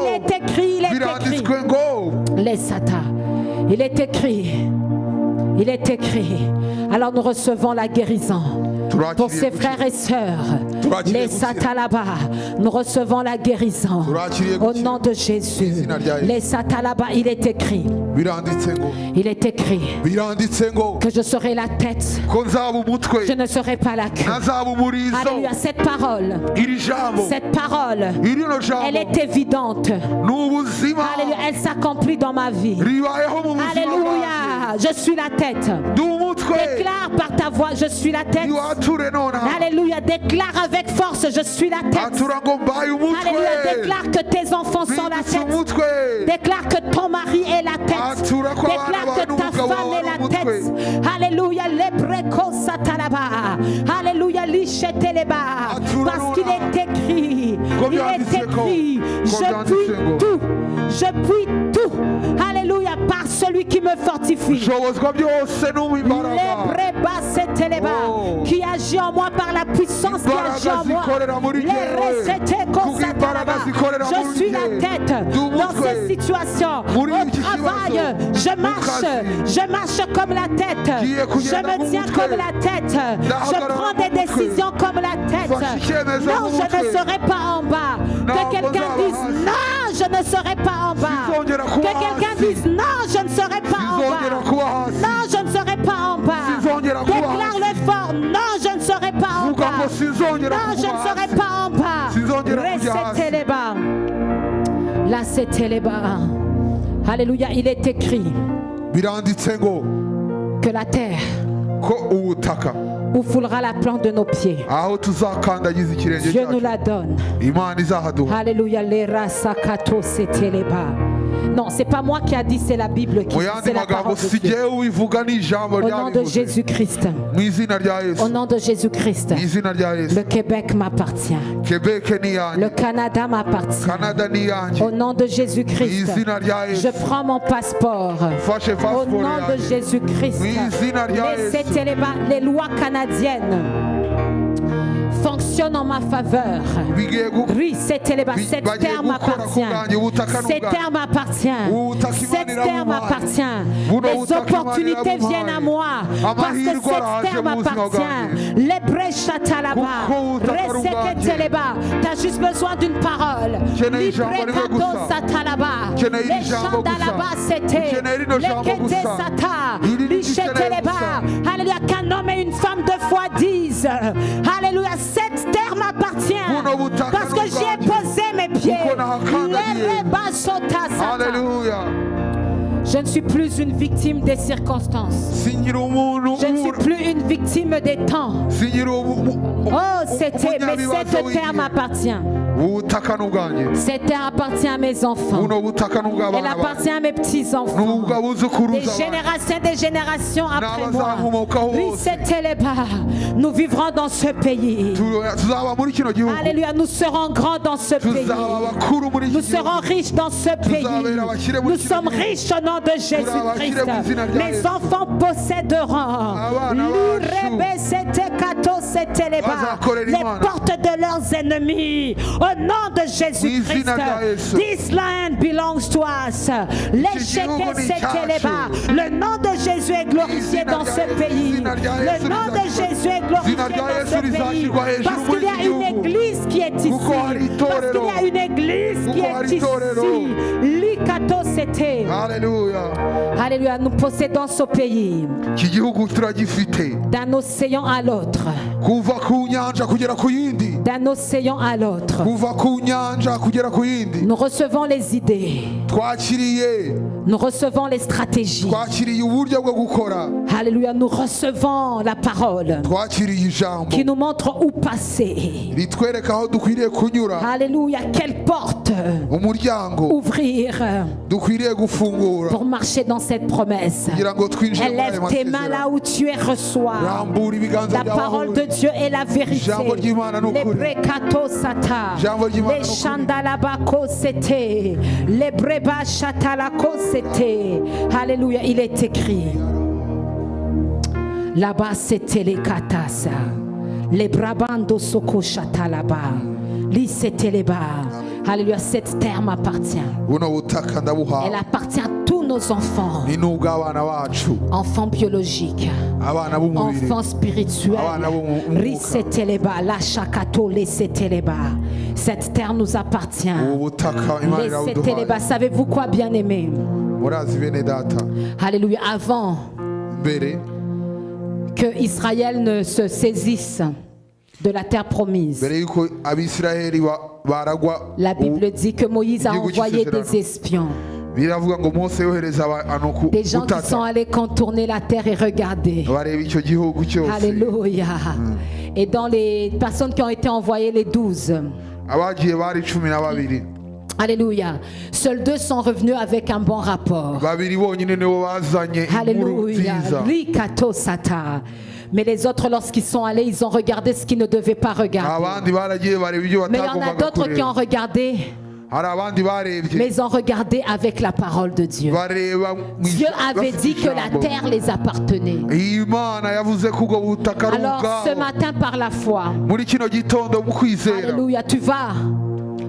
est écrit, il est écrit. Biranditswe ngo. Les Satan. Il est écrit. Il est écrit. Alors nous recevons la guérison. Pour ses frères et sœurs, les Satalaba, nous recevons la guérison. Au nom de Jésus. Les Satalaba, il est écrit. Biranditse ngo. Il est écrit Biranditse ngo. que je serai la tête. Ko nzaba umutwe. Je ne serai pas la queue. Nazaba umurizo. Alléluia. Cette parole, Iri jambo. cette parole, Irino jambo. elle est évidente. N'ubuzima. Alléluia. Elle s'accomplit dans ma vie. Ribayeho mu buzima bwanjye. Alléluia. Je suis la tête. Ndi umutwe. Déclare par ta voix, je suis la tête. Niwature nona. Alléluia. Déclare avec force, je suis la tête. Atura ngo mbaye umutwe. Alléluia. Déclare que tes enfants sont la Bindutse tête. umutwe. Déclare que ton mari est la tête. Atura ko abana Déclare bawe que ta n'umugabo femme wawe est la ari umutwe. tête. Alléluia. Lebreko satalaba. Alléluia. Licheteleba. Atura Parce qu'il est écrit. Comme Il il a dit, est c'est quoi? écrit. Comme il a Je dit, puis c'est quoi? tout. Je puis tout. Alléluia. Par celui qui me fortifie. Ushobozwa byose n'uw'imbaraga. Lebreba seteleba. Oh. Qui agit en moi par la puissance qui Imbaraga agit en moi. zikorera muri Les jyewe. reseteko Kuko imbaraga satalaba. zikorera Je muri suis la jyewe. tête Ndi dans umutwe. ces situations. Muri Au iki travail, kibazo. je Mu marche. kazi. Je marche comme la tête. Ngiye Je kugenda me tiens nk'umutwe. comme la tête. Je Ndahagarara prends des nk'umutwe. décisions comme la tête. Mfashe icyemezo Non, je ne nk'umutwe. serai pas en bas. Que Ntabwo quelqu'un nzaba dise hasi. non, je ne serai pas en bas. Sinzongera kuba Que quelqu'un hasi. dise non, je ne serai pas en Sinzongera bas. kuba hasi. Non, je ne serai pas en bas. Sinzongera kuba Déclare-le fort. Non, je ne serai pas en Vuga ngo bas. sinzongera Non, je kuba ne serai hasi. pas en bas. Sinzongera kujya hasi. Recetez les bas. Là, c'était les bas. Alléluia. Il est écrit Biranditse ngo que la terre ko ubutaka foulera la plante de nos pieds. aho tuzakandagiza ikirenge Dieu nous cyacu la donne. Imana izahaduha. Alléluia. Les rasakato, c'était les bas. Non, c'est pas moi qui a dit, c'est la Bible qui Mu dit, yandi c'est la magambo parole de si Dieu. jyewe ubivuga ni ijambo Au nom de ryabivuze. Jésus-Christ. Mu izina rya Au Yesu. nom de Jésus-Christ. Mu izina rya Yesu. Le Québec m'appartient. Quebec ni yanjye. Le Canada m'appartient. Canada ni yanjye. Au nom de Mu Jésus-Christ. izina rya Je Yesu. prends mon passeport. Mfashe Au passport nom de yanjye. Jésus-Christ. Mu izina rya Yesu. Laissez les lois canadiennes fonctionnent en ma faveur. Bigiye gu- Oui, cette bagiye terre gukora m'appartient. ku bwanjye, ubutaka ni Cette ubwanjye. terre m'appartient. Ubutaka Cette Imana terre irabumpaye. m'appartient. Buno Les butaka Imana opportunités irabumpaye. viennent à moi. Parce que Amahirwe cette araje terre mu buzima m'appartient. bwanjye. Les brèches à là-bas. Kuko ubutaka ari ubwanjye. Tu as juste besoin d'une parole. Ukeneye ijambo rimwe Librekato gusa. satalaba. Ukeneye Les ijambo chants gusa. là-bas, c'était. Ukeneye rino jambo Lekete gusa. sata. Iri ni Licheteleba. gusa. Alléluia. Qu'un homme et une femme de foi disent. Alléluia. Cette terre m'appartient. Buno butaka Parce que ni j'y ai ubwanjye. posé mes pieds. Kuko nahakandagiye. Les rebasota sata. Haleluya. Je ne suis plus une victime des circonstances. Singira umuntu Je ne suis plus une victime des temps. singira Oh, c'était, mais cette terre w'igihe. m'appartient. Ubutaka ni ubwanjye. Cette terre appartient à mes enfants. Buno butaka ni Elle ubw'abana banjye. appartient à mes petits-enfants. N'ubw'abuzukuruza Des banjye. générations après moi. N'abazamumokaho Oui, bose. c'était les bas. Nous vivrons dans ce pays. Tuzaba muri kino gihugu. Alléluia, nous serons grands dans ce pays. Tuzaba abakuru muri Nous iki gihugu. serons riches dans ce pays. Nous sommes riches au nom de Jésus-Christ. Mes enfants posséderont les portes de leurs ennemis. Au nom de Jésus-Christ. This land belongs to us. Le nom de Jésus est glorifié dans ce pays. Le nom de Jésus est glorifié dans ce pays. Parce qu'il y a une église qui est ici. Parce qu'il y a une église qui est ici. Likato c'était. Haleluya. Alléluia, nous possédons ce pays Iki gihugu turagifite. d'un océan à l'autre, Kuva ku nyanja kugera ku yindi. d'un océan à l'autre. kuva ku nyanja kugera ku yindi. Nous recevons les idées. Twakiriye Nous recevons les stratégies. twakiriye uburyo bwo gukora. Alléluia, nous recevons la parole Twakiriye ijambo qui nous montre où passer. ritwereka aho dukwiriye kunyura. Alléluia, quelle porte Umuryango ouvrir dukwiriye gufungura pour marcher dans cette promesse. kugira ngo twinjire muri ayo Élève tes mains là masezerano. où tu es, reçois. Rambura ibiganza La byawe parole de Dieu est la vérité. Ijambo ry'Imana ni Les ukuri. brekato sata, Ijambo ry'Imana les ni ukuri. chandalabako sete, les breba chatalako sete. Alléluia, il est écrit. Là-bas c'était les katasa, les brabando soko chatalaba, li c'était les bas. Alléluia, cette terre m'appartient. buno butaka Elle ndabuhawe appartient à tous nos enfants, ni n'ubw'abana bacu, enfants biologiques. abana b'umubiri, Enfants spirituels, Abana b'umwuka. Riseteleba, la chakato, leseteleba. Cette terre nous appartient. ubu butaka Imana Leseteleba, irabuduhaye. savez-vous quoi, bien-aimés? Murazi bene data, Alléluia. Avant mbere que Israël ne se saisisse de la terre promise, mbere yuko abisiraheli baragwa, la Bible dit que Moïse a Igihugu envoyé cy'isezerano. des espions, biravuga ngo Mose yohereza abantu des gens qui sont gutata allés contourner la terre et regarder. bareba icyo gihugu cyose. Alléluia. Et dans les personnes qui ont été envoyées, les 12, Abagiye bari 12, Alléluia. Seuls 2 sont revenus avec un bon rapport. babiri bonyine nibo bazanye inkuru Alléluia. nziza. Rikato sata. Mais les autres, lorsqu'ils sont allés, ils ont regardé ce qu'ils ne devaient pas regarder. Abandi baragiye bareba ibyo Mais il y en a batagombaga d'autres qui ont kureba. regardé, Hari abandi barebye mais ils ont regardé avec la parole de Dieu. bareba mu Dieu ijambo, avait bafite dit que la ijambo. terre les appartenait. Imana yavuze ko ubwo butaka ari Alors ce ubwabo. matin, par la foi, Muri kino gitondo mu kwizera, Alléluia, tu vas,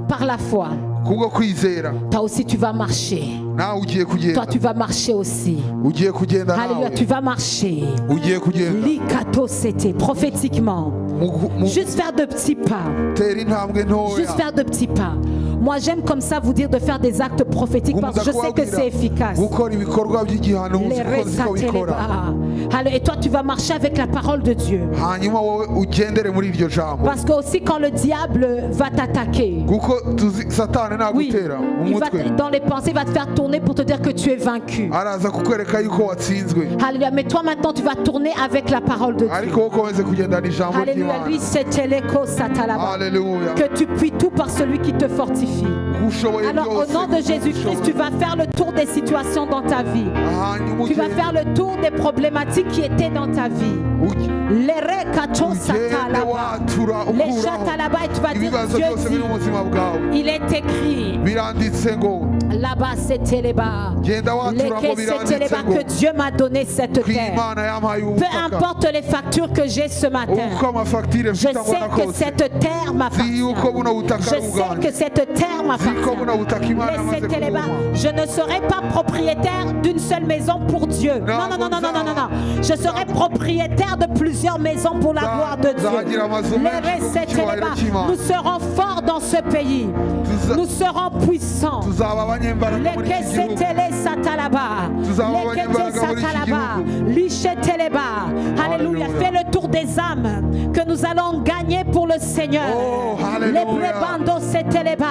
par la foi, kubwo kwizera toi aussi tu vas marcher. nawe ugiye Toi kugenda, tu vas marcher aussi. ugiye kugenda Alléluia, nawe tu vas marcher. ugiye kugenda. Likato c'était prophétiquement. Juste faire de petits pas. Tera intambwe Juste ntoya. faire de petits pas. Moi, j'aime comme ça vous dire de faire des actes prophétiques parce que je sais que c'est efficace. gukora ibikorwa by'igihano Les uko bikora. Allez, et toi, tu vas marcher avec la parole de Dieu. Hanyuma wowe ugendere muri iryo jambo, Parce que aussi quand le diable va t'attaquer, kuko satani oui, nagutera il va, umutwe dans les pensées, il va te faire tourner pour te dire que tu es vaincu. araza kukwereka yuko watsinzwe, Alléluia. Mais toi maintenant, tu vas tourner avec la parole de Dieu. ariko wowe ukomeze kugendana ijambo Alléluia. Lui, ry'Imana. c'est Teleko Satalaba. Haleluya. Que tu puis tout par celui qui te fortifie. Ushoboye Alors au byose, nom de Jésus-Christ, tu vas faire le tour des situations dans ta vie. hanyuma Tu vas faire le tour des problématiques qui étaient dans ta vie. Les rekato ugende satalaba. watura Les ukuraho chatalaba et tu vas dire ibibazo Dieu byose biri dit, mu buzima bwawe. il est écrit. Biranditse ngo Là-bas c'était les bas. genda watura ngo C'était les bas biranditse ngo que Dieu m'a donné cette ko terre. Imana yampaye Peu ubutaka. importe les factures que j'ai ce matin. Uko amafagitire Je mfite angana sais que kose, cette terre nzi m'appartient. yuko buno butaka Je ari sais ubwanjye. que cette terre Nzi ko buno butaka Imana m'appartient. yamaze Laissez les bas. kumuha. Je ne serai pas propriétaire d'une seule maison pour Dieu. Non, non, non, non, non, non, non, non. Je serai propriétaire de plusieurs maisons pour la gloire de Dieu. Les recettes et les bas. Nous serons forts dans ce pays. Nous serons puissants. tuzaba abanyembaraga Les muri iki gihugu. kesetele satalaba. Les kete satalaba. Licheteleba. Alléluia. Fais le tour des âmes que nous allons gagner pour le Seigneur. Oh, Les alléluia. prébandos seteleba.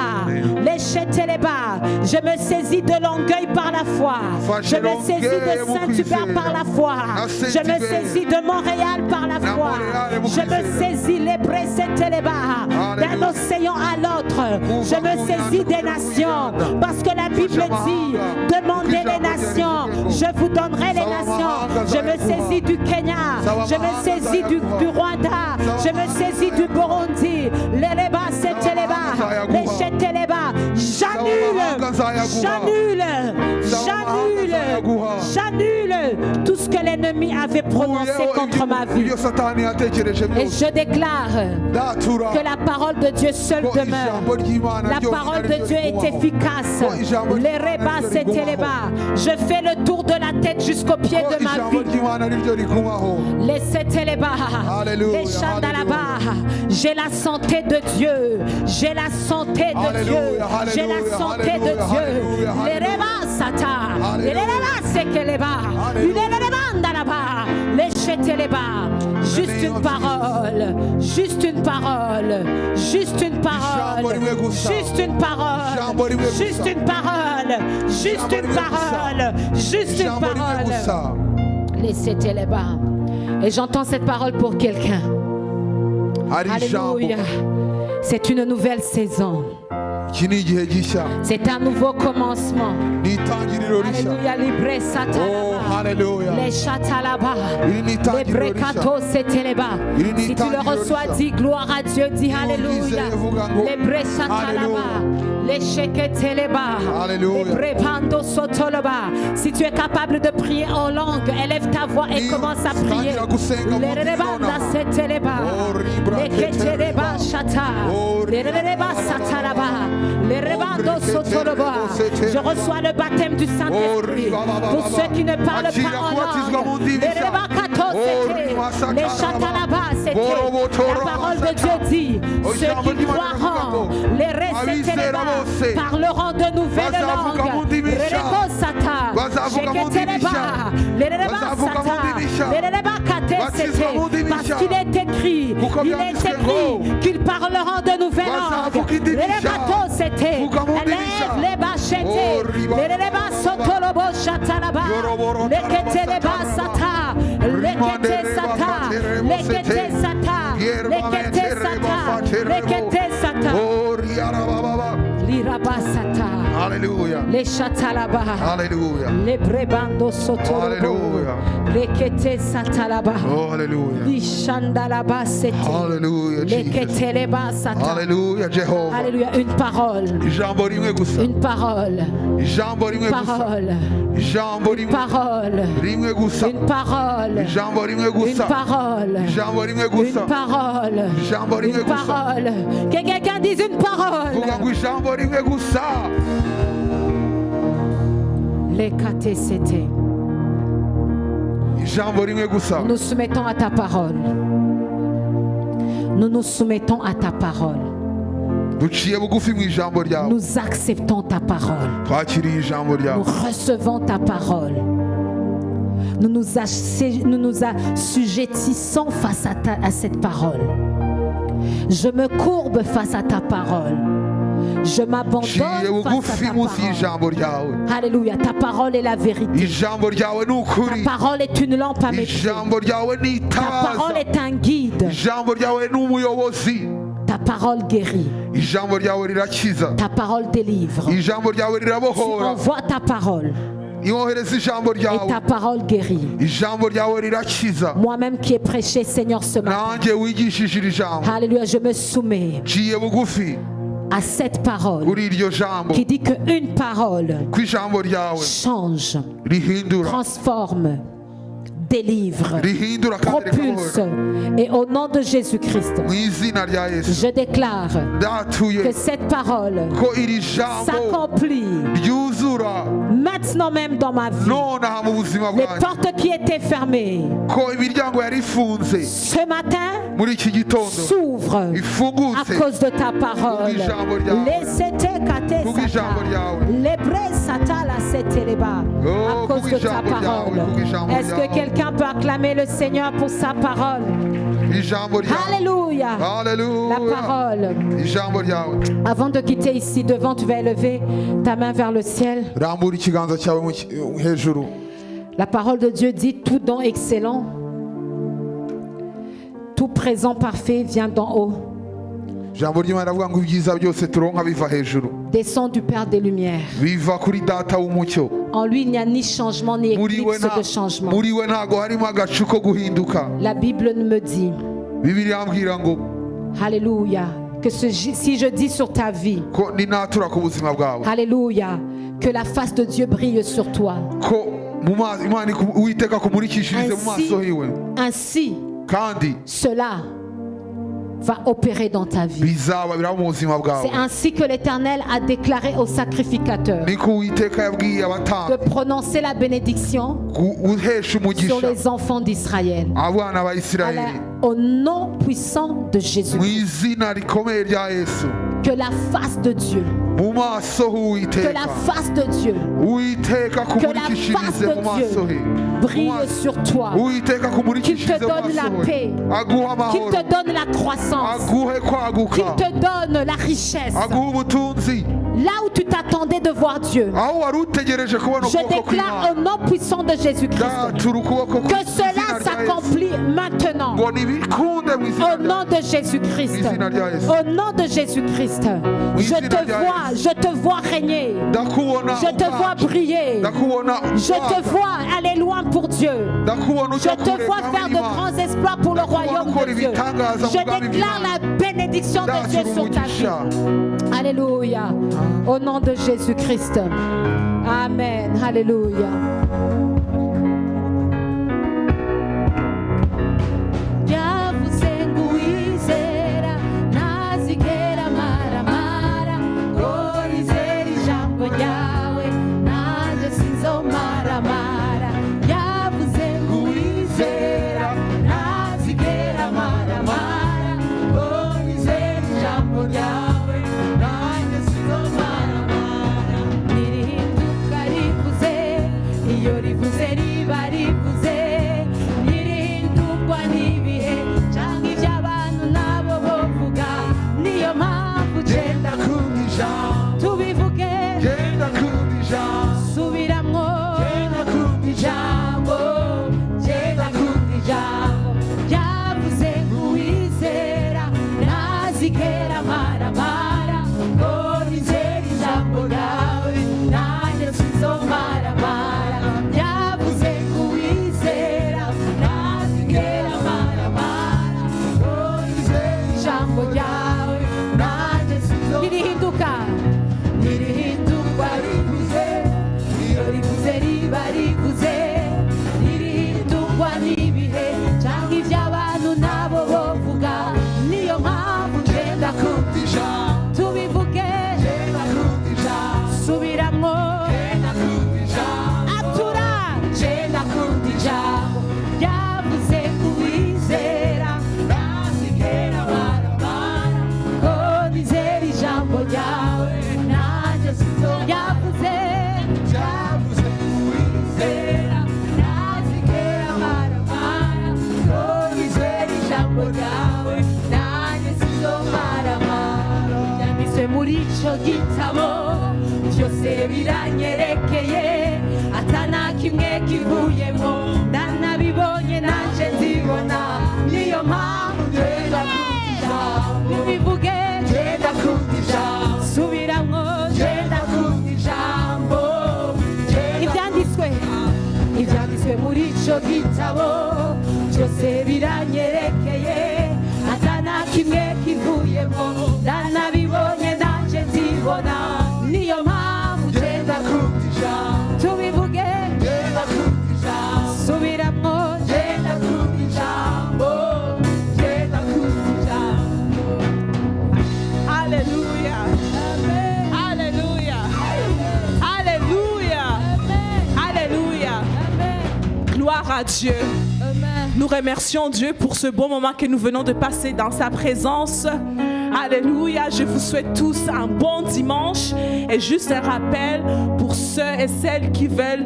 Les cheteleba. Je me saisis de l'orgueil par la foi. Je me saisis de Saint-Hubert par la foi. Je me saisis de Montréal par la foi. Je me saisis les breseteleba. D'un océan à l'autre. Je me saisis des nations. Parce que la Bible dit, demandez les nations. Je vous donnerai les nations. Je me saisis du Kenya. Je me saisis du Rwanda. Je me saisis du Burundi. Les Leba, c'était les bas. Les chetés les bas. J'annule. J'annule. J'annule. J'annule tout ce que l'ennemi avait prononcé contre ma vie. ibyo satani yatekereje Et byose je déclare ndatura que la parole de Dieu seule ko demeure. ijambo ry'Imana La ryonyine parole ari de ryo Dieu est rigumaho. efficace. Ko ijambo Les ry'Imana rébats, ari ryo c'était les rigumaho. bas. Je fais le tour de la tête jusqu'au pied Ko de ma ijambo vie. ry'Imana ari ryo rigumaho. Les c'était les bas. Alléluia, Les chants dans la bas. J'ai la santé de Dieu. J'ai la santé de Alléluia, Dieu. J'ai la alléluia, santé de alléluia, Dieu. alléluia, Les alléluia. rébats, Satan. Les Alléluia. rébats, c'est que les bas. Alléluia. Les rébats, dans la bas. Les chetés les bas. Juste une parole. Juste une parole. Juste une parole. Juste une parole. Juste une parole. Juste une parole. Juste une parole. Laissez-les là-bas. Et j'entends cette parole pour quelqu'un. Alléluia. C'est une nouvelle saison. C'est un nouveau commencement. Alléluia, libre satalaba. Les chatalaba. Les brekato seteleba. Si tu le reçois, dis gloire à Dieu, dis Alléluia. Les brechatalaba. Les sheketeleba. Les brepando sotoloba. Si tu es capable de prier en langue, élève ta voix et commence à prier. Les rebanda seteleba. Les keteleba chata. Les rebanda satalaba. Les rebando sotoloba. Je reçois le baptême du Saint-Esprit. Pour ceux qui ne parlent pas en langue, les rebakato c'était, les chatalaba c'était. La parole de Dieu dit, ceux qui croiront, les réciteleba, parleront de nouvelles langues. Les rebosata, jeketeleba, les rebasata, les rebakate c'était. Parce qu'il est écrit, qu'ils parleront de nouvelles langues. Les rebato c'était. Élève les bachetés, les rebas sotolobo chatalaba, les keteleba sata, les kete sata, les kete sata, les kete sata, les kete sata, l'irabasata. Alléluia. Les chatalaba. Alléluia. Les brebando sotolobo. Alléluia. Les kete satalaba. Oh, alléluia. Les chandalaba sete. Alléluia. Les keteleba sata. Alléluia, Jéhovah. Alléluia. Une parole. Ijambo rimwe gusa. Une parole. Ijambo rimwe gusa. Parole. Ijambo Une parole. rimwe gusa. Une parole. Ijambo rimwe Une gusa. parole. Ijambo rimwe Une gusa. parole. Ijambo rimwe Une gusa. parole. Que quelqu'un dise une parole. Vuga ngo ijambo rimwe gusa. Les KTCT. Ijambo rimwe gusa. Nous nous soumettons à ta parole. Nous nous soumettons à ta parole. Duciye bugufi mu ijambo ryawe. Nous acceptons ta parole. Twakiriye ijambo Nous ryawe. recevons ta parole. Nous nous assujettissons face à cette parole. Je me courbe face à ta parole. Je m'abandonne Duciye face bugufi à ta munsi parole. y'ijambo ryawe. Alléluia, ta parole est la vérité. Ijambo ryawe ni ukuri. Ta parole est une lampe à mes pieds. Ijambo ryawe ni Ta parole itabaza. est un guide. Ijambo ryawe ni umuyobozi. Ta parole guérit. Ijambo ryawe rirakiza. Ta parole délivre. Ijambo ryawe Tu rirabohora. envoies ta parole Iwohereza ijambo et ta ryawe. parole guérit. Ijambo ryawe rirakiza. Moi-même qui ai prêché, Seigneur, ce matin. Nanjye wigishije iri jambo. Alléluia, je me soumets Ciye bugufi à cette parole kuri iryo jambo. qui dit qu'une parole Ko ijambo ryawe change, rihindura. transforme, délivre, Rihindura kandi propulse. rikabohora. Et au nom de Jésus-Christ, Mu izina rya Yesu. je déclare que Ndatuye cette parole ko iri jambo s'accomplit ryuzura maintenant même dans ma vie. nonaha mu buzima Les bwanjye. portes qui étaient fermées Ko imiryango yari ifunze ce matin muri iki gitondo s'ouvrent à ifungutse cause de ta parole. Laissez-te kate Kuko ijambo sata. ryawe. Lebre sata la seteleba. Oh, À cause kuko de ta ijambo ryawe, parole. kuko ijambo Est-ce que ryawe. quelqu'un peut acclamer le Seigneur pour sa parole? ijambo ryawe. Alléluia. La Haleluya. parole. Ijambo ryawe. Avant de quitter ici devant, tu vas élever ta main vers le ciel. Rambura ikiganza cyawe hejuru. La parole de Dieu dit tout don excellent, tout présent parfait vient d'en haut. Ijambo ry'Imana ravuga ngo ibyiza byose turonka biva hejuru. Descend du Père des Lumières. Biva kuri data w'umucyo. En lui, il n'y a ni changement ni Muri we éclipse de changement. muri we ntago harimo agacu ko guhinduka. La Bible me dit, Bibiliya ambwira ngo Alléluia, que si je dis sur ta vie, ko ninatura ku buzima bwawe. Alléluia, que la face de Dieu brille sur toi. Ko mu maso Imana Uwiteka kumurikishirize mu maso hiwe. Ainsi, Kandi cela va opérer dans ta vie. bizaba biraba mu buzima bwawe. C'est ainsi que l'Éternel a déclaré aux sacrificateurs Niko Uwiteka yabwiye de abatanga prononcer la bénédiction guhesha sur umugisha les enfants d'Israël. abana ba Isirayeli. Au nom puissant de Jésus. Mu izina rikomeye rya Yesu. Que la face de Dieu mu maso Que h'uwiteka la face de Dieu, uwiteka que la face kumurikishirize de mu maso he Dieu brille sur toi, uwiteka qu'il kumurikishirize te mu donne la maso he paix, aguha qu'il amahoro te donne la croissance, aguhe kwaguka qu'il te donne la richesse. aguhe ubutunzi Là où tu t'attendais de voir Dieu, aho wari utegereje kubona je ukuboko déclare kw'Imana au nom puissant de Jésus-Christ datura ukuboko que cela s'accomplit maintenant. ngo nibikunde mu izina Au nom de Jésus-Christ. Au nom de Jésus-Christ. Je te vois régner. ndakubona Je te vois briller. ndakubona Je te vois aller loin pour Dieu. ndakubona Je ujya te kure vois faire de grands exploits pour le royaume de Dieu. Je déclare la bénédiction de Dieu sur ta vie. Alléluia. Au nom de Jésus-Christ. Amen. Alléluia. byose biranyerekeye atana kimwe kivuyemo ndanabibonye nanje nzibona niyo mpamvu ngenda kugisha bivuge ngenda kugisha subiramwo ngenda kugijambo ibyanditswe muri ico gitabo byose biranyerekeye atana kimwe kivuyemo ndanabibonye nanje nzibona niyo mpamvu ngenda kugisha tubivuge ngenda kugisha subiramwo ngenda kugijambo ngenda kugijambo. Alléluia. Amen. Alléluia. Alléluia. Amen. Alléluia. Amen. Gloire à Dieu. Amen. Nous remercions Dieu pour ce bon moment que nous venons de passer dans sa présence. Alléluia, je vous souhaite tous un bon dimanche et juste un rappel pour ceux et celles qui veulent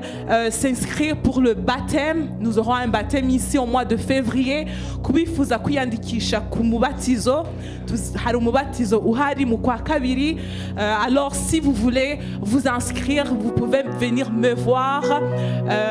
s'inscrire pour le baptême. Nous aurons un baptême ici au mois de février. Kubifuza kwiyandikisha ku mubatizo, hari umubatizo uhari mu kwa kabiri. Alors si vous voulez vous inscrire, vous pouvez venir me voir.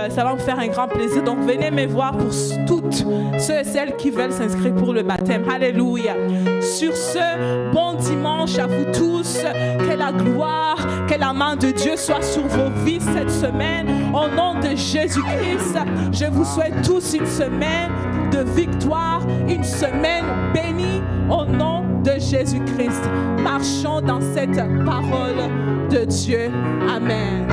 Ça va me faire un grand plaisir. Donc venez me voir pour toutes ceux et celles qui veulent s'inscrire pour le baptême. Alléluia. Sur ce, bon dimanche à vous tous. Que la gloire, que la main de Dieu soit sur vos vies cette semaine. Au nom de Jésus-Christ, je vous souhaite tous une semaine de victoire, une semaine bénie au nom de Jésus-Christ. Marchons dans cette parole de Dieu. Amen.